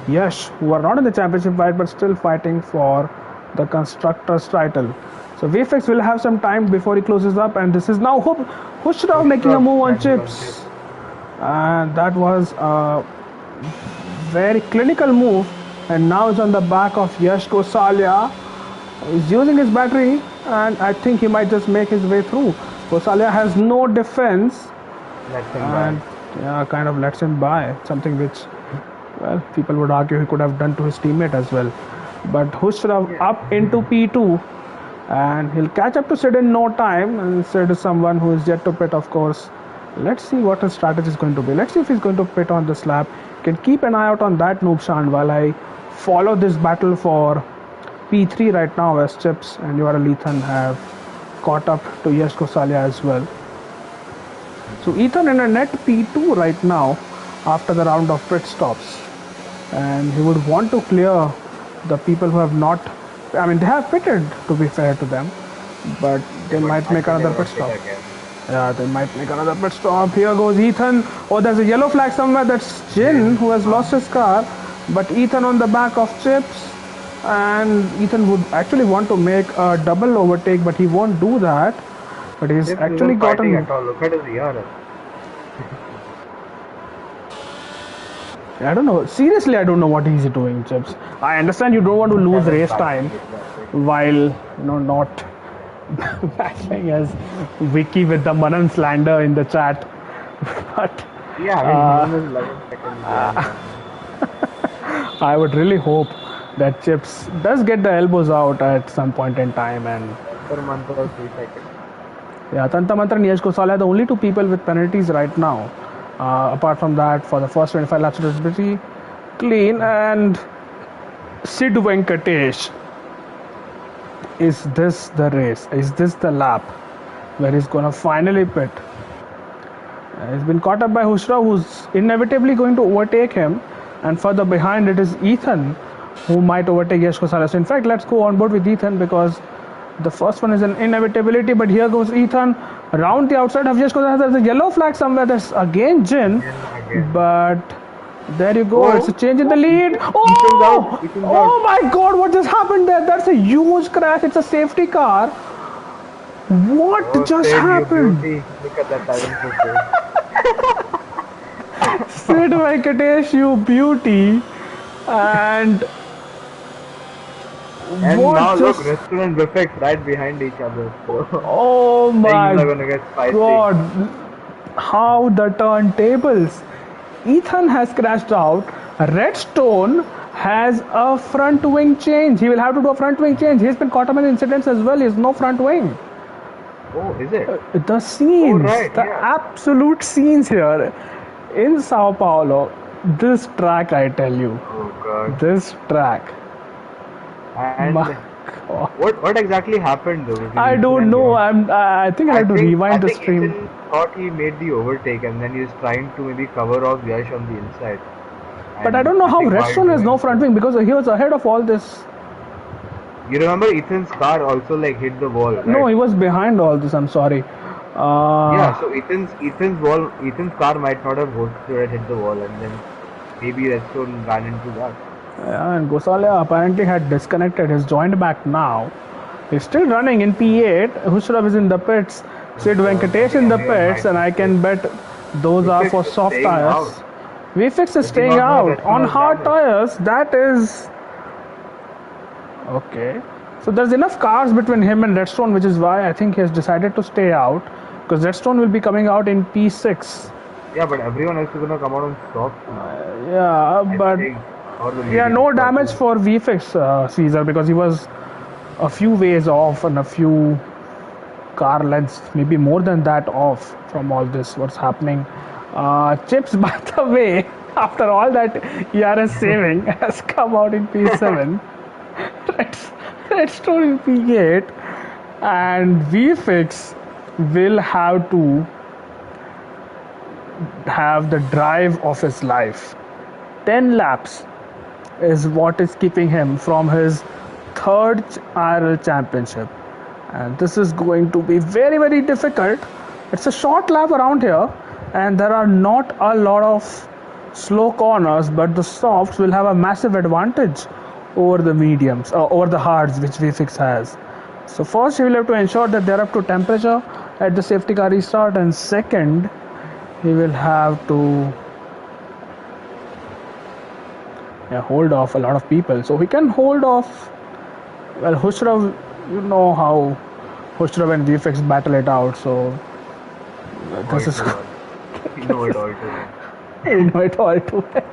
Yash who are not in the championship fight but still fighting for the Constructors' title. So VFX will have some time before he closes up, and this is now Hushrov making a Ushraf move on landing on chips. chips. And that was a very clinical move. And now it's on the back of Yash Gosalia. He's using his battery, and I think he might just make his way through. Gosalia has no defense, Lets him by. and yeah, kind of lets him by. Something which, well, people would argue he could have done to his teammate as well. But Husrav Yeah. up into P2, and he'll catch up to Sid in no time. And Sid is someone who is yet to pit, of course. Let's see what his strategy is going to be. Let's see if he's going to pit on this lap. You can keep an eye out on that, Noobshan, while I follow this battle for P3 right now, as Chips and Yuara Lethan have caught up to Yash Gosalia as well. So Ethan in a net P2 right now after the round of pit stops, and he would want to clear the people who have not. I mean, they have pitted, to be fair to them, but they But might I make think they another will pit pit stop. again. Yeah, they might make another pit stop. Here goes Ethan. Oh, there's a yellow flag somewhere. That's Jin Jin. who has lost his car, but Ethan on the back of Chips. And Ethan would actually want to make a double overtake, but he won't do that. But he's Chips actually isn't fighting gotten. at all. Look at his ERS. I don't know. Seriously, I don't know what he's doing, Chips. I understand you don't want to lose race time Exactly. while not battling as Vicky with the Manan slander in the chat. But Yeah, I mean, he won his 11th second behind Manan. I would really hope that Chips does get the elbows out at some point in time. And Antar Mantar 3 seconds. yeah, Tanta Mantra and Yash Goswami are the only two people with penalties right now. Apart from that, for the first 25 laps, it was pretty clean. And Sid Venkatesh, is this the race? Is this the lap where he's gonna finally pit? He's been caught up by Hushra, who's inevitably going to overtake him. And further behind, it is Ethan, who might overtake Yash Goswami. So in fact, let's go on board with Ethan because the first one is an inevitability. But here goes Ethan around the outside of Yash Goswami. There's a yellow flag somewhere. There's again Jin. Again. But there you go. Oh, It's a change in the lead. Ethan's Oh! out. Ethan's Oh out. my God! What just happened there? That's a huge crash. It's a safety car. What Oh, just Sid, you happened? beauty. Look at that talent for Sid. Sid Venkatesh, you beauty. And And now what look, just. Restaurant and Vifex right behind each other. So Oh things my are gonna get spicy. God. How the turntables. Ethan has crashed out. Redstone has a front wing change. He will have to do a front wing change. He's been caught up in incidents as well. He has no front wing. Oh, is it? The scenes, right, the yeah. absolute scenes here in Sao Paulo. This track, I tell you, Oh god. this track. And My God. what exactly happened though? Between I Ethan don't and know. Yash? I think I have to I rewind the think stream. Ethan thought he made the overtake and then he was trying to maybe cover off Yash on the inside. But I And don't know I how think while Redstone has no doing front so, wing because he was ahead of all this. You remember Ethan's car also like hit the wall, No, right? he was behind all this. I'm sorry. Yeah, Uh, so Ethan's car might not have hit the wall, and then maybe Redstone ran into that. yeah, and Gosalia apparently had disconnected his joint back now. He's still running in P8. Husrav is in the pits. Sid I Venkatesh think in the everyone pits, might and be I safe. can bet those are for Vifix is soft staying tires. out. V6 is Does he staying not know out. Redstone On was hard damaged? tires, that is okay. So there's enough cars between him and Redstone, which is why I think he has decided to stay out. Because Redstone will be coming out in P6. Yeah, but everyone else is gonna come out on softs now. Yeah, I but think, or the yeah, mediums no damage probably. for VFX Caesar because he was a few ways off and a few car lengths, maybe more than that off from all this. What's happening? Chips, by the way, after all that ERS saving has come out in P7. Redstone in P8, and VFX will have to have the drive of his life. 10 laps is what is keeping him from his third IRL championship. And this is going to be very, very difficult. It's a short lap around here, and there are not a lot of slow corners, but the softs will have a massive advantage over the mediums, over the hards, which VFix has. So, first, he will have to ensure that they're up to temperature at the safety car restart, and second, he will have to hold off a lot of people. So he can hold off. Well, Hushrav, you know how Hushrav and VFX battle it out. So All this is too well. You know it all too well. you know it all too well.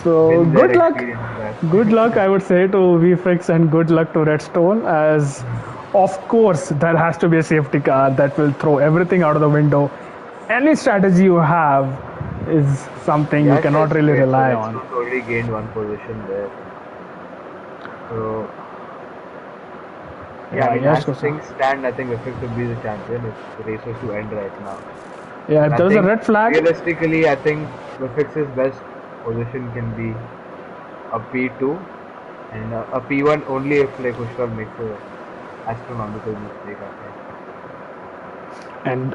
So Been there, good luck. experienced that. Good luck, I would say, to VFX and good luck to Redstone. As of course, there has to be a safety car that will throw everything out of the window. Any strategy you have is something you Yes, cannot yes, really wait. So rely on. Redstone's already gained one position there. So yeah, I Yeah, mean, yes, as Kosa. things stand, I think Vifix would be the champion if the race was to end right now. Yeah, And if I there was a think red flag, realistically, I think Vifix's best position can be a P2 and a P1 only if like Ushrav makes a astronomical mistake. I think.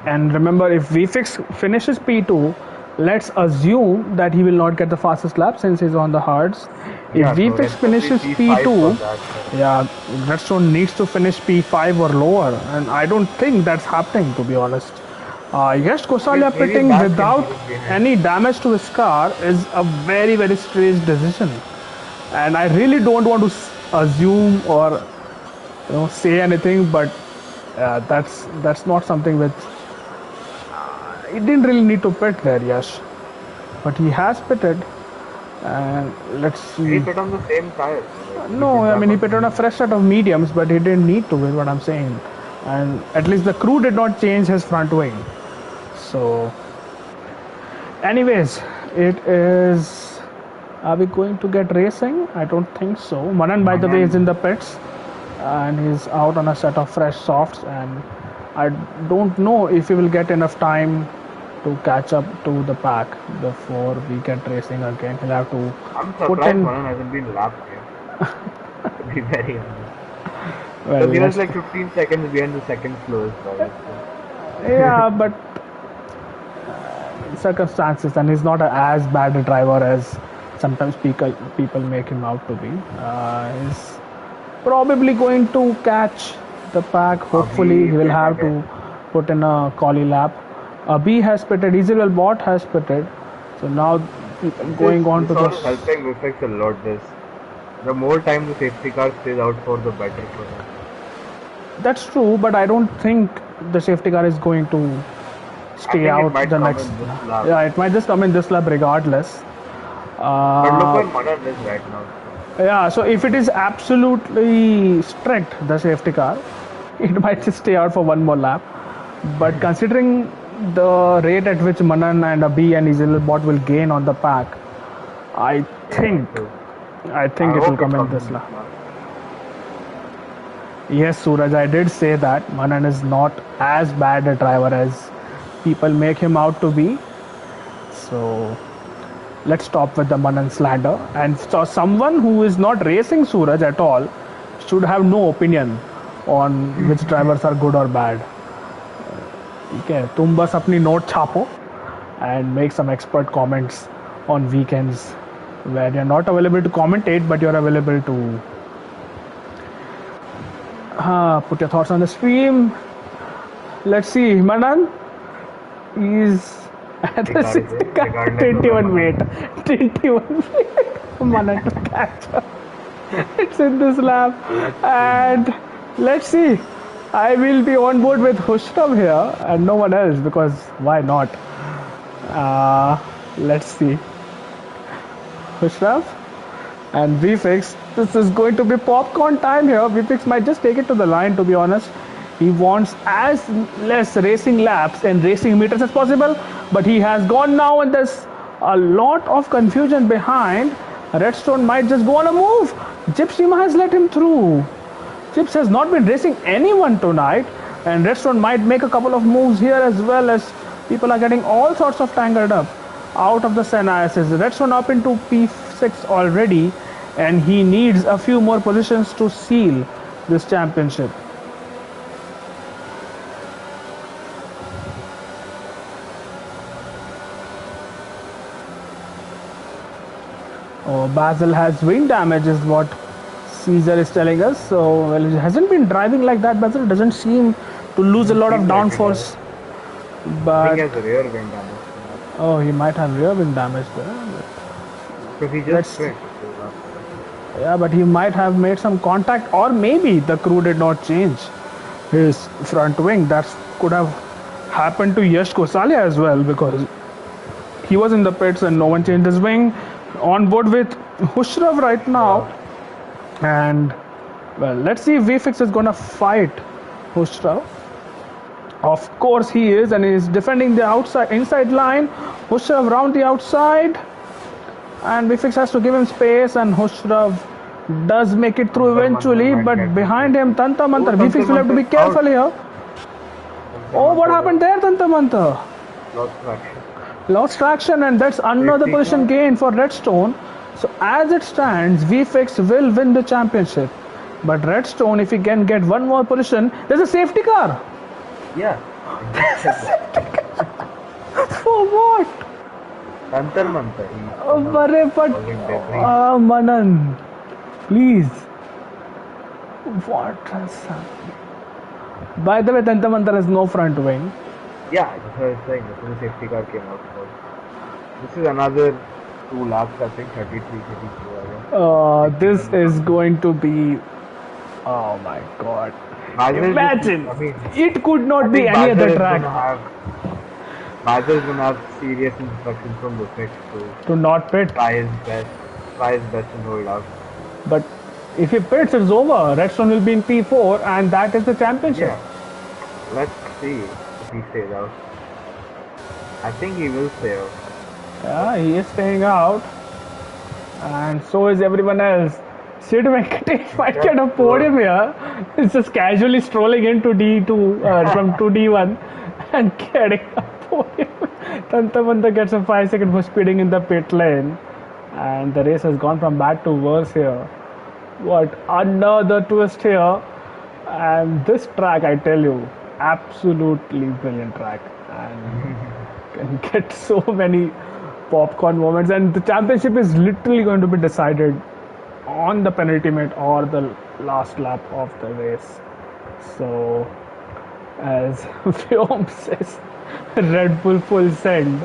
and remember, if VFix finishes P2, let's assume that he will not get the fastest lap since he's on the hards. If Yeah, so VFix Redstone will finishes be P5 for P2, that. yeah, Redstone needs to finish P5 or lower, and I don't think that's happening, to be honest. Yes, Kosalia Maybe a pitting lap can without keep him behind. any damage to his car is a very, very strange decision, and I really don't want to assume or say anything, but that's not something which he didn't really need to pit there, Yash, but he has pitted, and let's He see. put on the same tires, so like he No, put I back mean he on the pitted on a medium. fresh set of mediums, but he didn't need to, is what I'm saying. And at least the crew did not change his front wing. So, anyways, it is. Are we going to get racing? I don't think so. Manan, by the way, is in Manan, the pits, and he's out on a set of fresh softs, and I don't know if he will get enough time to catch up to the pack before we get racing again. He'll have to I'm put surprised in. Manan hasn't been lapped here, to be very honest. Well, Because he was let's. like 15 seconds behind the second slowest driver. So. Yeah, but circumstances, and he's not as bad a driver as sometimes people make him out to be. He's probably going to catch the pack. Hopefully, Abhi he will pit have again. to put in a collie lap. B has pitted. Easywell bot has pitted. So now going on This to the. all is helping Vifex a lot. This the more time the safety car stays out for, the better for him. That's true, but I don't think the safety car is going to I stay think it out might the come next. in this lap. Yeah, it might just come in this lap regardless. But look Uh, where Manan is right now. So. Yeah, so if it is absolutely strict, the safety car, it might just stay out for one more lap. But considering the rate at which Manan and Abhi and Isil bot will gain on the pack, I Yeah, think so I I think it will hope it come in comes this in this lap. lap. Yes, Suraj, I did say that Manan is not as bad a driver as people make him out to be. So let's stop with the Manan slander. And so someone who is not racing Suraj at all should have no opinion on which drivers are good or bad. Okay, तुम बस अपनी note छापो and make some expert comments on weekends where you're not available to commentate, but you're available to put your thoughts on the stream. Let's see, Manan is at the 21 weight. 21 weight. Manan to catch up. It's in this lap. And let's see. I will be on board with Hushram here and no one else because why not? Let's see. Hushram and VFix. This is going to be popcorn time here. VFix might just take it to the line, to be honest. He wants as less racing laps and racing meters as possible, but he has gone now and there's a lot of confusion behind. Redstone might just go on a move. Gypsy has let him through. Chips has not been racing anyone tonight, and Redstone might make a couple of moves here as well, as people are getting all sorts of tangled up out of the Scenarios. Redstone up into P6 already, and he needs a few more positions to seal this championship. Oh, Basil has wing damage is what Caesar is telling us. So, well, he hasn't been driving like that, Basil. Doesn't seem to lose a lot of downforce. But he has rear wing damage. oh, he might have rear wing damage there. Because he just quit. Yeah, but he might have made some contact, or maybe the crew did not change his front wing. That could have happened to Yash Kosalia as well, because he was in the pits and no one changed his wing. On board with Hushrav right now. And well, let's see if VFix is gonna fight Hushrav. Of course he is, and he is defending the inside line. Hushrav round the outside, and VFix has to give him space, and Hushrav does make it through eventually, but behind him Tanta Mantar. VFix will have to be careful here. Oh, what happened there, Tanta Mantar? Lost traction, and that's another position gain for Redstone. So as it stands, VFix will win the championship. But Redstone, if he can get one more position, there's a safety car. Yeah. For what? Antar Mantar. But Manan, please. What has happened? By the way, Tanta Mantar has no front wing. Yeah, that's what I was saying. This is the safety car came out. This is another 2 laps, I think, 33, 32. This is going to be. Oh my god. Imagine! It could not be any other track. Basil is going to have serious instructions from the pit to not pit. Try his best and hold out. But if he pits, it's over. Redstone will be in P4, and that is the championship. Yeah. Let's see if he stays out. I think he will stay out. Yeah, he is staying out. And so is everyone else. Sid Venkatesh might get a podium here. He's just casually strolling into D2 from 2D1 and getting a podium. Tantamanta gets a 5-second for speeding in the pit lane. And the race has gone from bad to worse here. What another twist here. And this track, I tell you, absolutely brilliant track. And can get so many popcorn moments. And the championship is literally going to be decided on the penultimate or the last lap of the race. So, as Vyom says, Red Bull full send.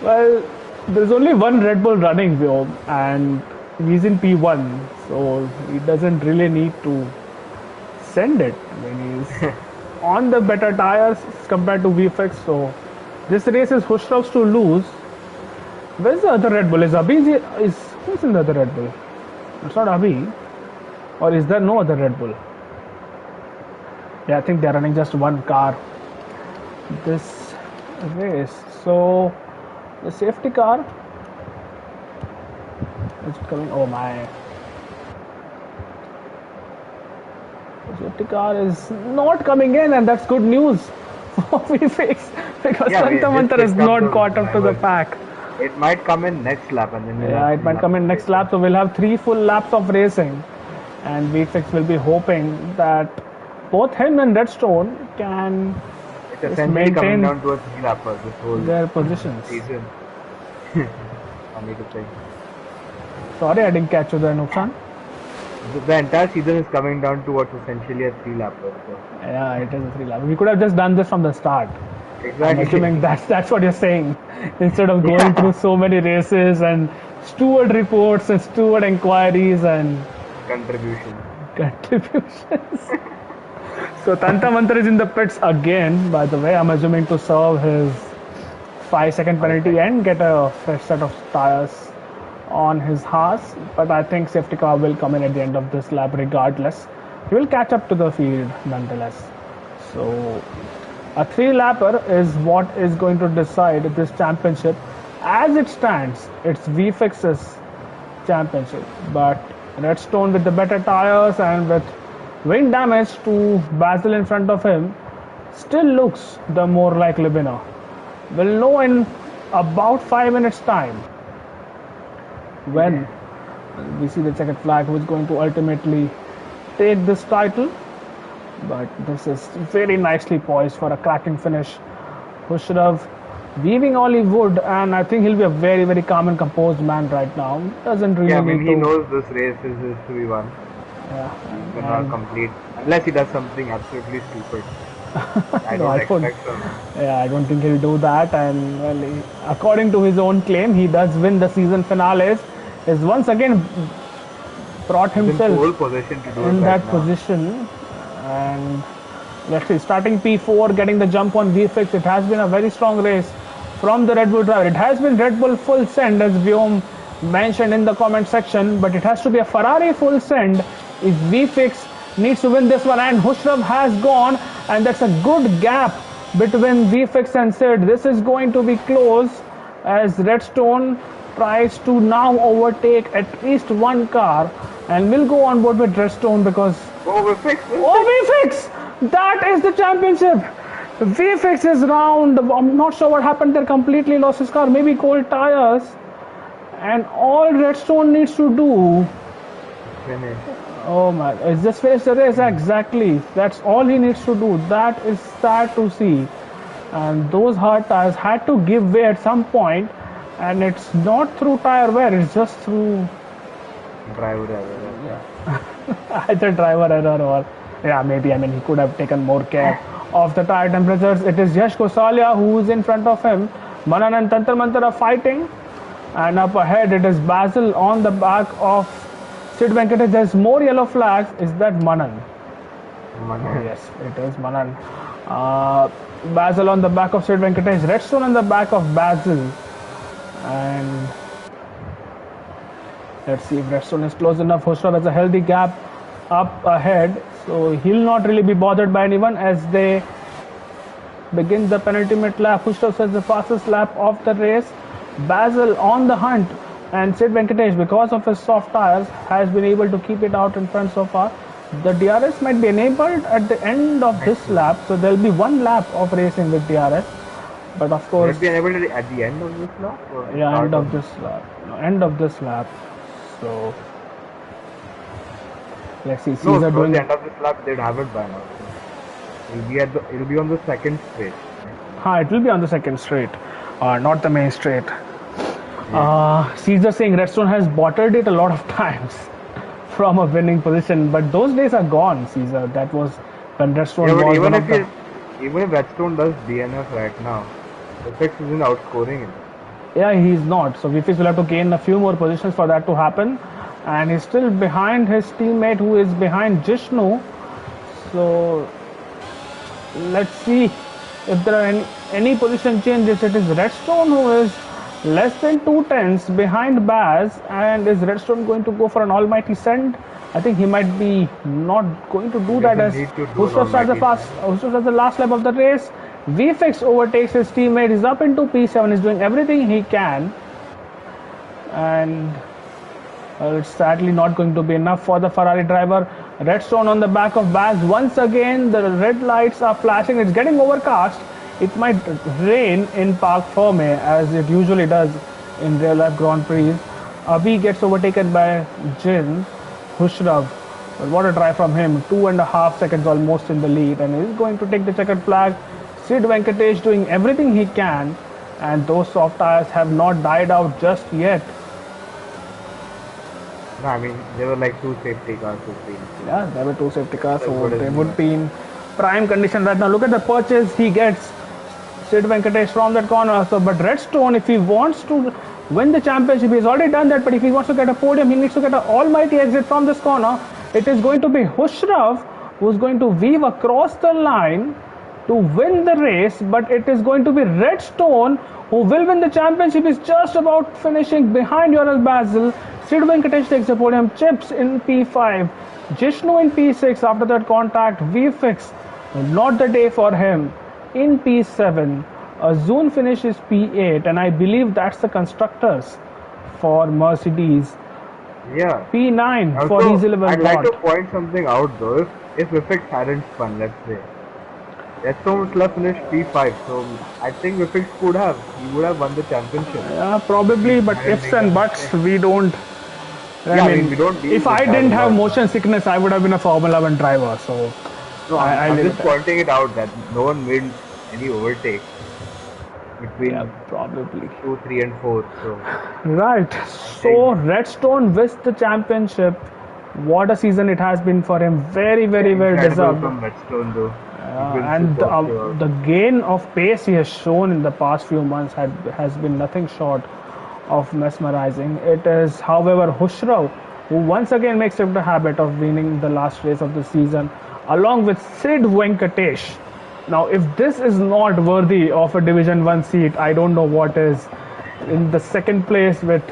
Well, there's only one Red Bull running, Vyom, and he's in P1, so he doesn't really need to send it. I mean, he's on the better tires compared to VFX, so this race is Hushrav's to lose. Where's the other Red Bull? Is who's in the other Red Bull? It's not Abhi. Or is there no other Red Bull? Yeah, I think they're running just one car this race. So the safety car is coming. Oh my. The safety car is not coming in, and that's good news for VFX because Santamantar has not caught up to the pack. It might come in next lap, and then we'll Yeah, have it three might laps come in of next racing. lap, so we'll have 3 full laps of racing, and VFX will be hoping that both him and Redstone can It's just essentially coming maintain down to a three-lapper this whole their positions. season. Funny to think. Sorry, I didn't catch you there, Nuksan. The entire season is coming down to what's essentially a three-lapper. So. Yeah, it is a 3 lap. We could have just done this from the start. I'm Exactly. assuming that's what you're saying. Instead of going through Yeah. so many races and steward reports and steward inquiries and Contributions. contributions. So Tanta Mantar is in the pits again, by the way. I'm assuming to serve his 5 second 5 seconds. penalty and get a fresh set of tires on his horse. But I think safety car will come in at the end of this lap regardless. He will catch up to the field nonetheless. So a 3 lapper is what is going to decide this championship. As it stands, it's VFX's championship. But Redstone with the better tires and with wing damage to Basil in front of him still looks the more likely winner. We'll know in about 5 minutes time when we see the checkered flag who is going to ultimately take this title. But this is very nicely poised for a cracking finish. Khusrav weaving all he would, and I think he'll be a very, very calm and composed man right now. Doesn't Yeah, really I mean, need he to. knows this race is his to be won. Yeah, Cannot and complete unless he does something absolutely stupid. I no, don't I don't. expect from him. Yeah, I don't think he'll do that. And well, according to his own claim, he does win the season finales. Is once again brought He's in himself pole position to do it in right that now. position. And let's see, starting P4, getting the jump on VFX. It has been a very strong race from the Red Bull driver. It has been Red Bull full send, as Vyom mentioned in the comment section, but it has to be a Ferrari full send if VFX needs to win this one. And Hushrav has gone, and that's a good gap between VFX and Sid. This is going to be close as Redstone tries to now overtake at least one car, and will go on board with Redstone because Oh, we're oh, fixed. VFX! That is the championship! VFX is round. I'm not sure what happened there. Completely lost his car. Maybe cold tires. And all Redstone needs to do. Finish. Oh man, it's just finish the race. Exactly. That's all he needs to do. That is sad to see. And those hard tires had to give way at some point. And it's not through tire wear, it's just through Driver error. either driver error or yeah, maybe, I mean, he could have taken more care of the tire temperatures. It is Yash Kosalia who is in front of him. Manan and Tantar Mantar are fighting, and up ahead it is Basil on the back of Sid Venkatesh. There's more yellow flags. Is that Manan? Oh, yes, it is Manan. Basil on the back of Sid Venkatesh. Redstone on the back of Basil. And let's see if Redstone is close enough. Khosrav has a healthy gap up ahead, so he'll not really be bothered by anyone as they begin the penultimate lap. Khosrav says the fastest lap of the race. Basil on the hunt, and Sid Venkatesh, because of his soft tires, has been able to keep it out in front so far. The DRS might be enabled at the end of this lap, so there'll be one lap of racing with DRS. But of Will course, it be enabled at the end of this lap or the yeah, start end of of this? this lap. No, end of this lap. So let's see. No, Caesar towards doing the it. end of this lap they'd have it by now. So it'll be on the second straight. It will be on the second straight, not the main straight. Caesar saying Redstone has bottled it a lot of times from a winning position, but those days are gone, Caesar. That was when Redstone Yeah, but was one of the. even if Redstone does DNF right now, the fix isn't outscoring him. Yeah, he's not. So Vifis will have to gain a few more positions for that to happen, and he's still behind his teammate who is behind Jishnu. So let's see if there are any position changes. It is Redstone who is less than 2 tenths behind Baz, and is Redstone going to go for an almighty send? I think he might be not going to He do that doesn't as need to do an Husto starts the almighty fast. thing. Husto starts the last lap of the race. VFX overtakes his teammate. He's up into P7. He's doing everything he can, and it's sadly not going to be enough for the Ferrari driver. Redstone on the back of Baz. Once again, the red lights are flashing. It's getting overcast. It might rain in Park Ferme as it usually does in real life Grand Prix. Abhi gets overtaken by Jin Hushrav. But what a drive from him. 2.5 seconds almost in the lead. And he's going to take the checkered flag. Sid Venkatesh doing everything he can. And those soft tires have not died out just yet. No, I mean, there were like two safety cars between, so Yeah, there were two safety cars, as so good as they new. would be in prime condition right now. Look at the purchase he gets, Sid Venkatesh from that corner. So, but Redstone, if he wants to win the championship, he's already done that. But if he wants to get a podium, he needs to get an almighty exit from this corner. It is going to be Hushrav who's going to weave across the line to win the race, but it is going to be Redstone who will win the championship. Is just about finishing behind Jonas Basil. Sid Venkatesh takes the podium, chips in P5, Jishnu in P6 after that contact. VFix, not the day for him, in P7. Azun finishes P8, and I believe that's the constructors for Mercedes. Yeah. P9 for Also, Easy Level I'd like to Bot. point something out though. If Vifix hadn't spun, let's say, Redstone would have finished P5. So I think Vifix could have. He would have won the championship. Yeah, He probably, but hadn't ifs made and that buts, mistake. we don't. I Yeah, I mean, mean, we don't deal if I with that a didn't have lot. motion sickness, I would have been a Formula One driver. So No, I I'm leave just it at. pointing it out that no one made any overtakes Yeah, between probably. 2, 3, and 4. So Right. I So think, Redstone wins the championship. What a season it has been for him. Very, yeah, very, very incredible deserved. from Redstone though. He's been And superb throughout. the gain of pace he has shown in the past few months has been nothing short of mesmerizing. It is, however, Hushrav who once again makes it a habit of winning the last race of the season, along with Sid Venkatesh. Now, if this is not worthy of a Division 1 seat, I don't know what is. In the second place with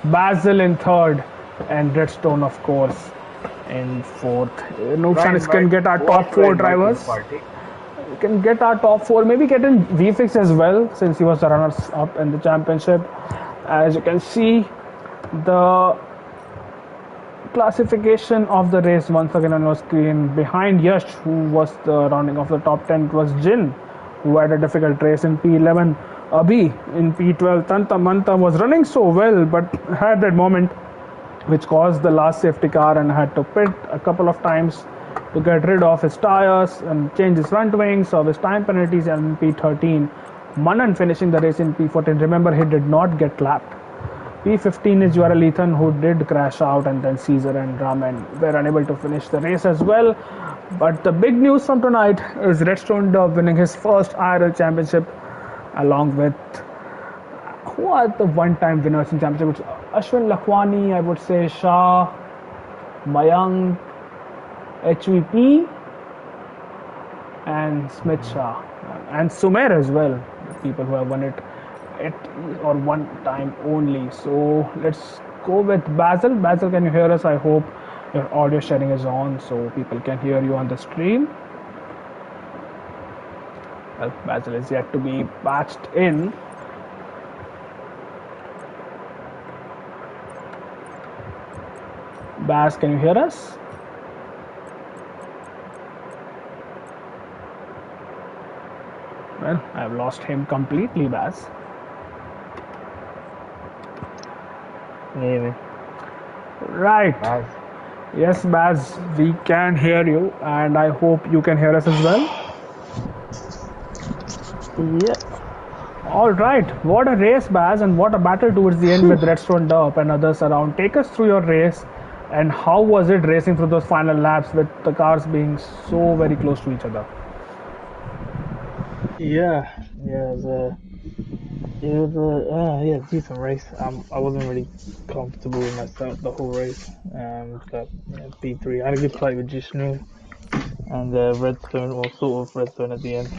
Basil in third and Redstone, of course, in fourth. Do I Noobsanis can invite, get our who else top do I four invite to the drivers. party? We can get our top four. Maybe get in VFix as well, since he was the runners up in the championship. As you can see, the classification of the race once again on your screen. Behind Yash, who was the rounding of the top 10, it was Jin, who had a difficult race in P11. Abhi in P12. Tanta Manta was running so well, but had that moment which caused the last safety car and had to pit a couple of times to get rid of his tires and change his front wings, serve his time penalties. And in P13, Manan finishing the race in P14. Remember, he did not get lapped. P15 is Joral Ethan, who did crash out, and then Caesar and Raman were unable to finish the race as well. But the big news from tonight is Redstone Dub winning his first IRL championship, along with who are the one-time winners in championship? It's Ashwin Lakhwani, I would say Shah, Mayank, HVP, and Smith Shah, and Sumer as well. The people who have won it at or one time only. So let's go with Basil. Basil, can you hear us? I hope your audio sharing is on so people can hear you on the stream. Well, Basil is yet to be patched in. Baz, can you hear us? Well, I've lost him completely, Baz. Maybe. Right. As Yes, Baz, we can hear you, and I hope you can hear us as well. Yeah. All right, what a race, Baz, and what a battle towards the end with Redstone Derp and others around. Take us through your race, and how was it racing through those final laps with the cars being so very close to each other? Yeah. Yeah. It was a decent race. I wasn't really comfortable with myself the whole race. Got P3. I had a good fight with Jishnu and Redstone, or sort of Redstone at the end.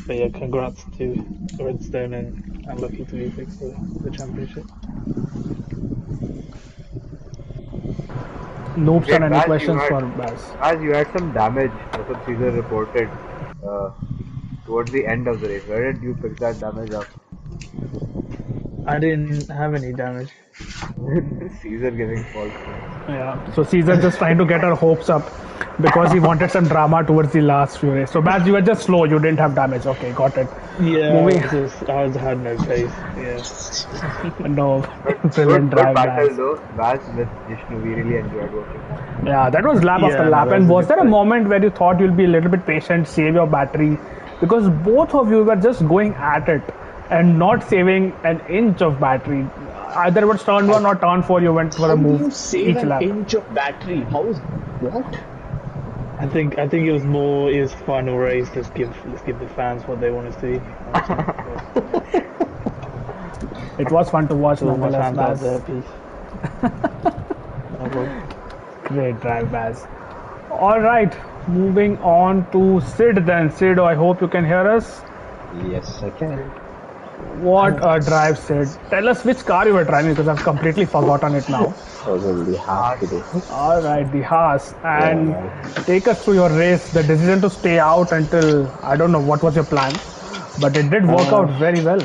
But yeah, congrats to Redstone and lucky to be picked for the championship. Noobs, Wait, any questions for Baz? Baz, you had some damage. That's what Caesar reported uh, towards the end of the race. Where did you pick that damage up? I didn't have any damage. Caesar giving false points. Yeah, so Caesar just trying to get her hopes up. because he wanted some drama towards the last few races. So Baz, you were just slow. You didn't have damage. Okay, got it. Yeah, Moving. I was had no pace. Yeah. No, brilliant Good drive, battle Baz. though. Baz with Jishnu, we really enjoyed watching that. Yeah, that was lap after Yeah, no, lap. that was And a was good there a fight. moment where you thought you'll be a little bit patient, save your battery? Because both of you were just going at it and not saving an inch of battery. Either it was turn How, one or turn four, you went for a how do move you save each an lap. inch of battery? How is what? I think it was final race. Let's give the fans what they want to see. I think. But It was fun to watch to all my nonetheless, fans out Baz. there, peace. No problem. Great drive, Baz. All right, moving on to Sid then. Sid, I hope you can hear us. Yes, I can. What a drive, Sid. Tell us which car you were driving because I've completely forgotten it now. I was in the half Haas. today. All right, the Haas. Yeah, And man. take us through your race, the decision to stay out until I don't know what was your plan, but it did work out Uh, very well.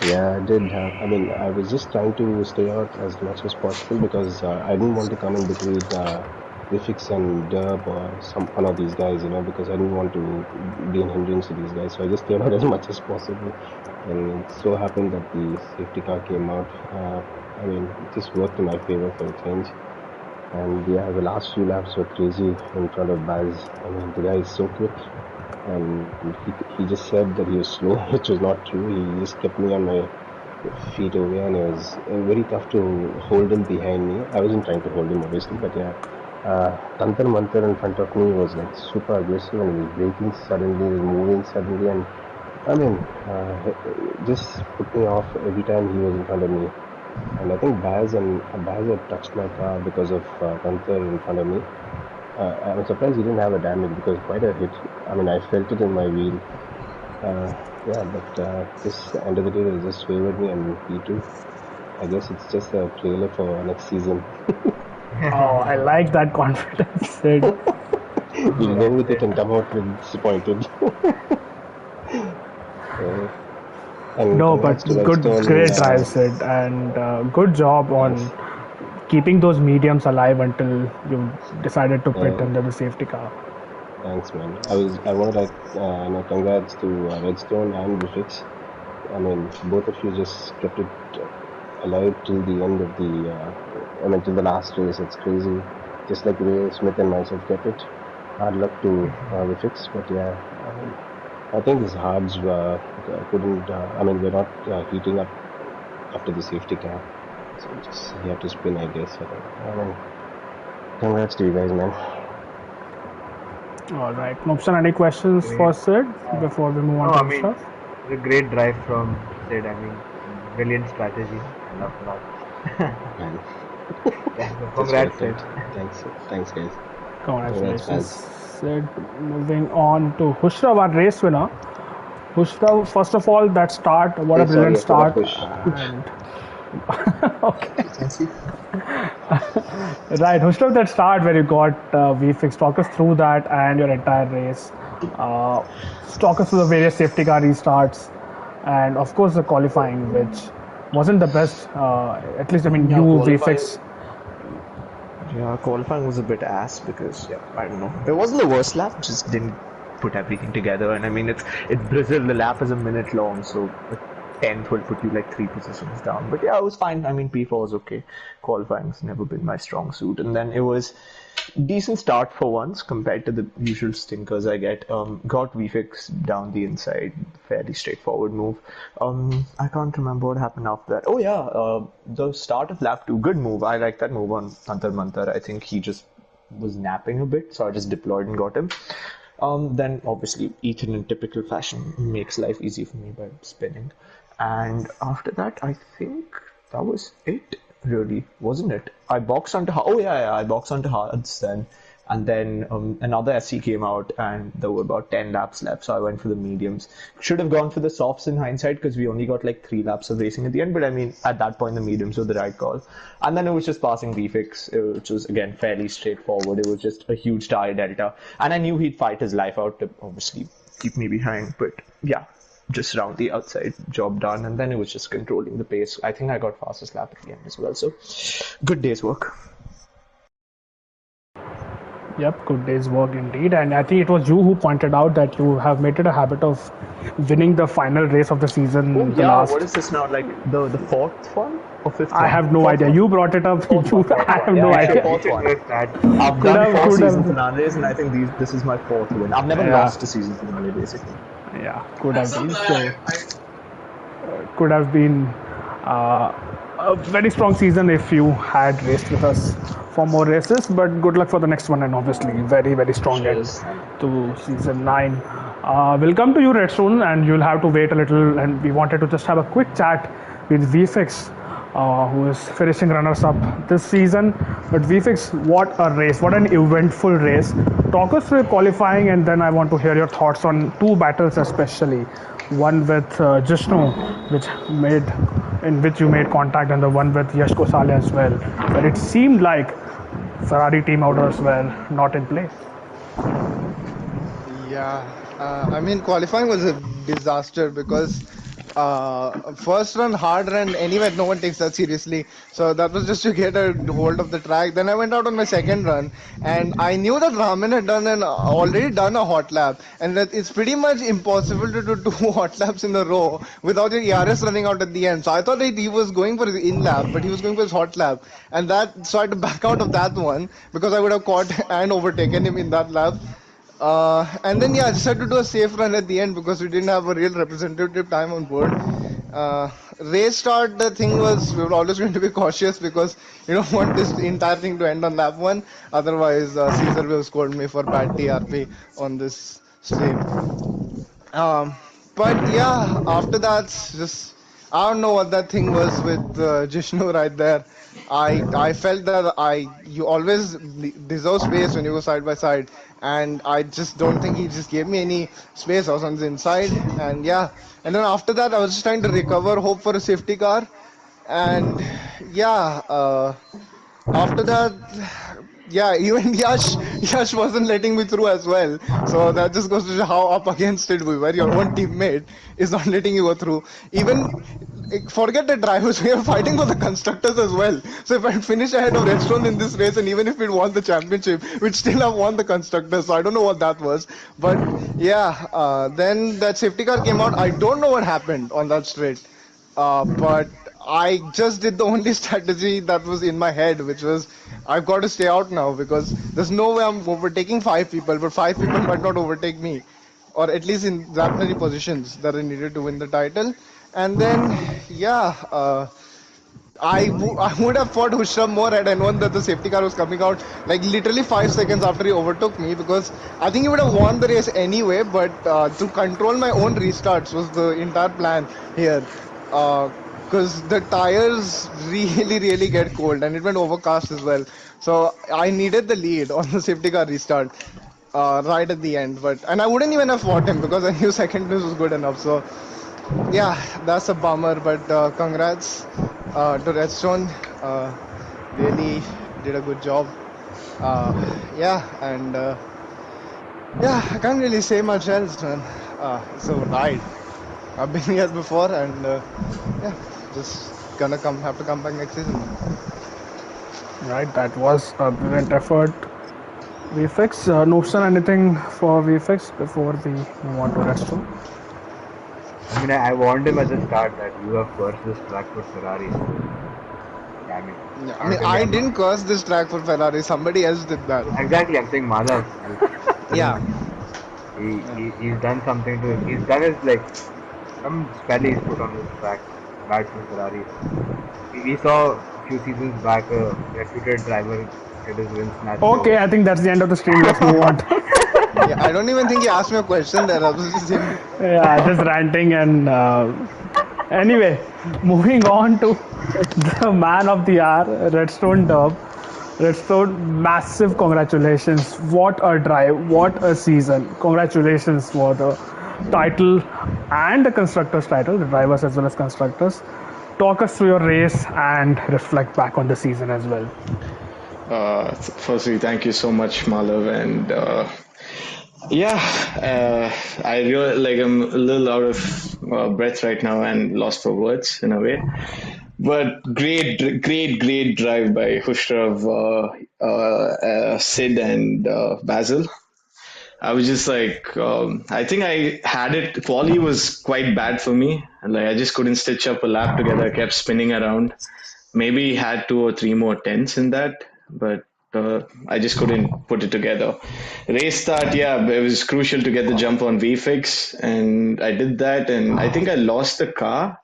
yeah, I did have. I mean, I was just trying to stay out as much as possible because I didn't want to come in between Vifix and Derb or some one of these guys, because I didn't want to be an hindrance to these guys. So I just stayed out as much as possible. And it so happened that the safety car came out. I mean, it just worked in my favor for a change. And yeah, the last few laps were crazy in front of Baz. I mean, the guy is so quick. And he just said that he was slow, which was not true. He just kept me on my feet away, and it was very tough to hold him behind me. I wasn't trying to hold him, obviously, but yeah. Tantar Mantar in front of me was like super aggressive, and he was braking suddenly, he was moving suddenly, and I mean, it just put me off every time he was in front of me. And I think Baz had touched my car because of Tantar in front of me. I'm surprised he didn't have a damage because quite a hit. I mean, I felt it in my wheel. Yeah, but this end of the day, they just favored me and P2. I guess it's just a trailer for next season. Oh, I like that confidence, Sid. We'll go with it and come out with disappointed. And No, but congrats to good, Redstone. great drive, Sid, and good job Thanks. on keeping those mediums alive until you decided to pit Uh, under the safety car. Thanks, man. I want to congrats to Redstone and Vifix. I mean, both of you just kept it alive till the end of till the last race. It's crazy. Just like Ray Smith and myself kept it. Hard luck to Vifix, but yeah, I think his hards couldn't. We're not heating up after the safety car, so just he had to spin, I guess. Congrats to you guys, man. All right, Nopsan, any questions for Sid before we move on No, to I the mean, stuff? it's a great drive from Sid. I mean, brilliant strategy. I love that. Man, Yeah, so just congrats, worked Sid. out. Thanks, guys. Congrats, Congratulations, Baz. Sid. Moving on to Hushrav, our race winner. Hushrav, first of all, that start, what a Hey, brilliant sorry, I forgot start. push. And okay, Thank you. right, Hushrav, that start where you got VFix, talk us through that and your entire race. Uh, talk us through the various safety car restarts, and of course the qualifying, which wasn't the best. At least, I mean, Yeah, you qualifying. VFX. Yeah, qualifying was a bit ass because yeah, I don't know. It wasn't the worst lap, just didn't put everything together. And I mean, it's Brazil. The lap is a minute long, so a tenth will put you like 3 positions down. But yeah, it was fine. I mean, P4 was okay. Qualifying's never been my strong suit, and then it was decent start for once compared to the usual stinkers I get. Got VFix down the inside, fairly straightforward move. I can't remember what happened after that. Oh yeah, the start of lap 2, good move. I like that move on Antar Mantar. I think he just was napping a bit, so I just deployed and got him. Then obviously Ethan in typical fashion makes life easy for me by spinning. And after that, I think that was it, really, wasn't it? I boxed onto oh yeah, I boxed onto hards then, and then another SC came out, and there were about 10 laps left, so I went for the mediums. Should have gone for the softs in hindsight because we only got like 3 laps of racing at the end, but I mean at that point the mediums were the right call. And then it was just passing VFix, which was again fairly straightforward. It was just a huge tire delta, and I knew he'd fight his life out to obviously keep me behind, but yeah, just round the outside, job done. And then it was just controlling the pace. I think I got fastest lap at the end as well, so good day's work. Yep, good day's work indeed. And I think it was you who pointed out that you have made it a habit of winning the final race of the Oh season, the yeah, what last. is this now? Like the fourth one or fifth I one? have no Fourth idea. one? You brought it up. Fourth You, one, fourth I one. have Yeah, no yeah, Yeah, idea. we fourth should one. do a stat. I've Could done have, four could season have, finales, and I think this is my fourth win. I've never yeah, lost a season finale, basically. yeah, could have been. So, could have been uh, a very strong season if you had raced with us for more races. But good luck for the next one, and obviously, very, very strong end Cheers. Thank you. to season 9. We'll come to you, Redstone, and you'll have to wait a little. And we wanted to just have a quick chat with VFX, who is finishing runners up this season. But VFX, what a race! What an eventful race! Talk us through qualifying, and then I want to hear your thoughts on two battles, especially one with Jishnu, which made in which you made contact, and the one with Yash Kosale as well. But it seemed like Ferrari team orders were not in place. Yeah, I mean, qualifying was a disaster because first run, hard run, anyway, no one takes that seriously. So that was just to get a hold of the track. Then I went out on my second run, and I knew that Raman had already done a hot lap, and that it's pretty much impossible to do two hot laps in a row without your ERS running out at the end. So I thought that he was going for his in lap, but he was going for his hot lap, and that so I had to back out of that one because I would have caught and overtaken him in that lap. And then yeah, I just had to do a safe run at the end because we didn't have a real representative time on board. Uh, Race start, the thing was we were always going to be cautious because you don't want this entire thing to end on lap one. Otherwise, Caesar will score me for bad TRP on this stream. Um, but yeah, after that, just I don't know what that thing was with Jishnu right there. I felt that I you always deserve space when you go side by side, and I just don't think he just gave me any space. I was on the inside, and yeah, and then after that, I was just trying to recover, hope for a safety car, and yeah. After that, yeah, even Yash wasn't letting me through as well. So that just goes to show how up against it we were. Your own teammate is not letting you go through. Even forget the drivers, we are fighting for the constructors as well. So if I finish ahead of Redstone in this race, and even if we won the championship, we'd still have won the constructors. So I don't know what that was, but yeah. Then that safety car came out. I don't know what happened on that straight. But I just did the only strategy that was in my head, which was I've got to stay out now because there's no way I'm overtaking five people, but five people might not overtake me, or at least in that many positions that I needed to win the title. And then, yeah, I would have fought Hushram more had I known that the safety car was coming out like literally 5 seconds after he overtook me because I think he would have won the race anyway. But to control my own restarts was the entire plan here. Because the tires really get cold and it went overcast as well. So I needed the lead on the safety car restart right at the end. But and I wouldn't even have fought him because I knew second place was good enough. So yeah, that's a bummer, but congrats to Redstone. Really did a good job. Uh, yeah, and yeah, I can't really say much else, man. It's a ride. I've been here before, and yeah, just gonna have to come back next season now. Right, that was a brilliant effort. VFX, Notion, anything for VFX before we move on to Redstone? I mean, I warned him at the start that you have cursed this track for Ferrari, so damn it. Yeah, I I don't mean, think I I'm not. didn't curse this track for Ferrari. Somebody else did that. Exactly, I'm saying Madhav. I Yeah. mean, Yeah. he's done something to. He's done his like some spell he's put on this track. Bad for Ferrari. We saw a few seasons back a reputed driver get his win snatched Okay, away. I think that's the end of the stream. Let's move on. Yeah, I don't even think he asked me a question there. That was just him. Yeah, just ranting and anyway, moving on to the man of the hour, Redstone Dub. Redstone, massive congratulations. What a drive, what a season. Congratulations for the title and the constructors title, the drivers as well as constructors. Talk us through your race and reflect back on the season as well. Firstly, thank you so much, Malav, and yeah, I really like I'm a little out of breath right now and lost for words in a way. But great drive by Hushrav. Sid and Basil. I was just like, I think I had it. Quali was quite bad for me. Like I just couldn't stitch up a lap together. I kept spinning around. Maybe had 2 or 3 more tens in that, but I just couldn't put it together. Race start, yeah, it was crucial to get the jump on VFix, and I did that, and I think I lost the car.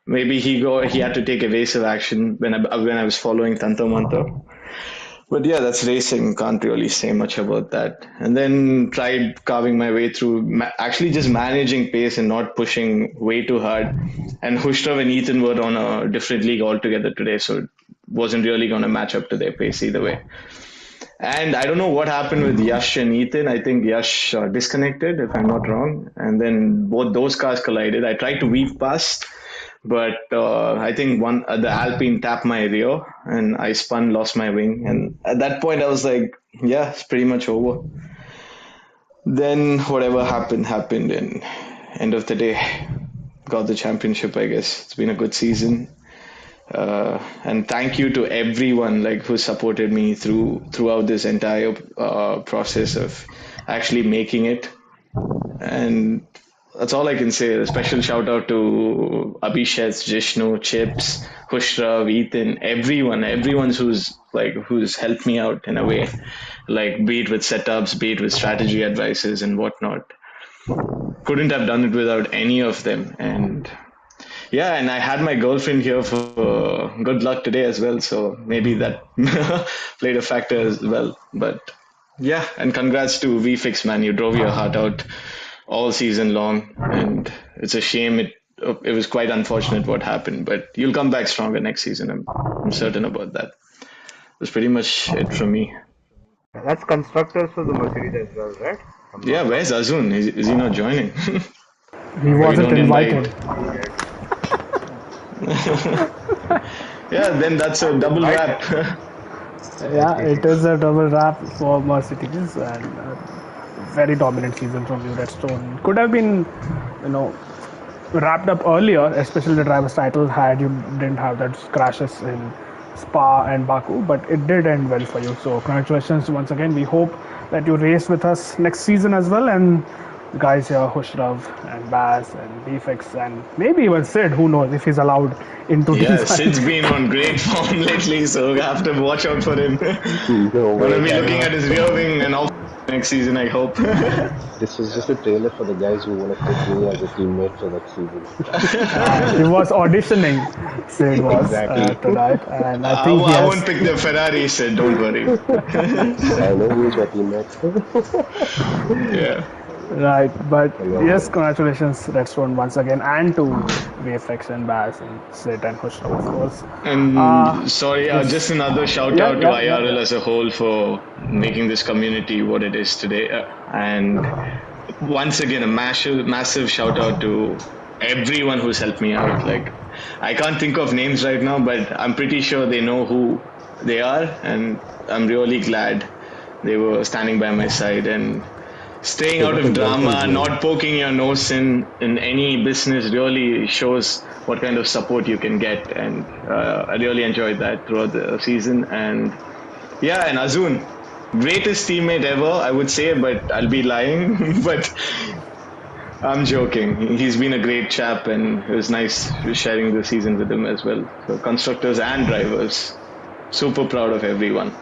Maybe he had to take evasive action when I was following Tanto Manto. But yeah, that's racing. Can't really say much about that. And then tried carving my way through, actually just managing pace and not pushing way too hard. And Hushrav and Ethan were on a different league altogether today, so it wasn't really going to match up to their pace either way. And I don't know what happened with Yash and Ethan. I think Yash disconnected, if I'm not wrong. And then both those cars collided. I tried to weave past, but I think the Alpine tapped my rear, and I spun, lost my wing. And at that point, I was like, yeah, it's pretty much over. Then whatever happened. And end of the day, got the championship, I guess. It's been a good season. And thank you to everyone like who supported me throughout this entire process of actually making it. And that's all I can say. A special shout out to Abhishek, Jishnu, Chips, Hushrav, Ethan, everyone's who's helped me out in a way, like be it with setups, be it with strategy advices and whatnot. Couldn't have done it without any of them. And yeah, and I had my girlfriend here for good luck today as well, so maybe that played a factor as well. But yeah, and congrats to VFix, man. You drove your heart out all season long, and it's a shame. It was quite unfortunate what happened, but you'll come back stronger next season. I'm certain about that. That's pretty much it from me. That's constructors for the Mercedes as well, right? Yeah, where's Azun? Is he not joining? He We wasn't don't invited. Yeah, then that's a double wrap. Yeah, it is a double wrap for Mercedes and very dominant season from you, Redstone. Could have been, you know, wrapped up earlier, especially the driver's title had you didn't have that crashes in Spa and Baku, but it did end well for you. So congratulations once again. We hope that you race with us next season as well. And guys here, Hushrav and Baz and BFX and maybe even Sid, who knows if he's allowed into Yeah, Team Sid's been on great form lately, so we have to watch out for him. No Gonna way. be looking at his rear wing and all next season, I hope. This was just a trailer for the guys who want to take me as a teammate for that season. He was auditioning, Sid was Exactly. tonight, and I think he I has. won't pick the Ferrari, Sid, don't worry. I know who is my teammate. Yeah. Right, but Hello. yes, congratulations, Redstone, once again, and to VFX and Baz and Sid and Hushrav, of course. And sorry, just another shout Yeah, out to yeah, yeah, IRL yeah. as a whole for making this community what it is today. And once again, a massive shout out to everyone who's helped me out. Like, I can't think of names right now, but I'm pretty sure they know who they are, and I'm really glad they were standing by my side and staying out of drama, not poking your nose in any business really shows what kind of support you can get, and I really enjoyed that throughout the season. And yeah, and Azun, greatest teammate ever, I would say, but I'll be lying. But I'm joking. He's been a great chap, and it was nice sharing the season with him as well. So constructors and drivers, super proud of everyone.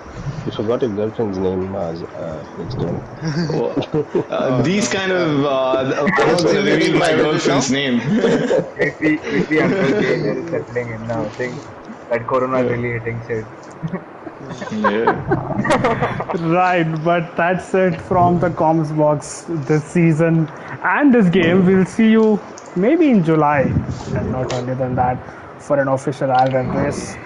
You forgot your girlfriend's name, Redstone. These kind of I was Was going he to reveal getting my private girlfriend's now? name. We Uncle Jane is settling in now. I think that Corona is really hitting Sid. Yeah. Right, but that's it from the comms box this season and this game. We'll see you maybe in July and not earlier than that for an official Iron race.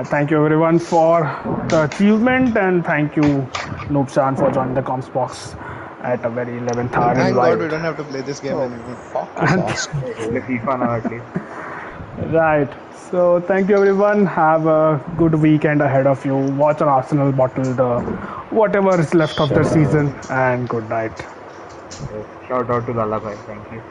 Thank you everyone for the achievement and thank you Noobshan for joining the comms box at a very 11th hour Thank God we invite. don't have to play this game anymore. Fuck is awesome. Play FIFA now at least. Right. So thank you everyone. Have a good weekend ahead of you. Watch an Arsenal bottle the whatever is left of the season and good night. Shout out to Lala bhai. Thank you.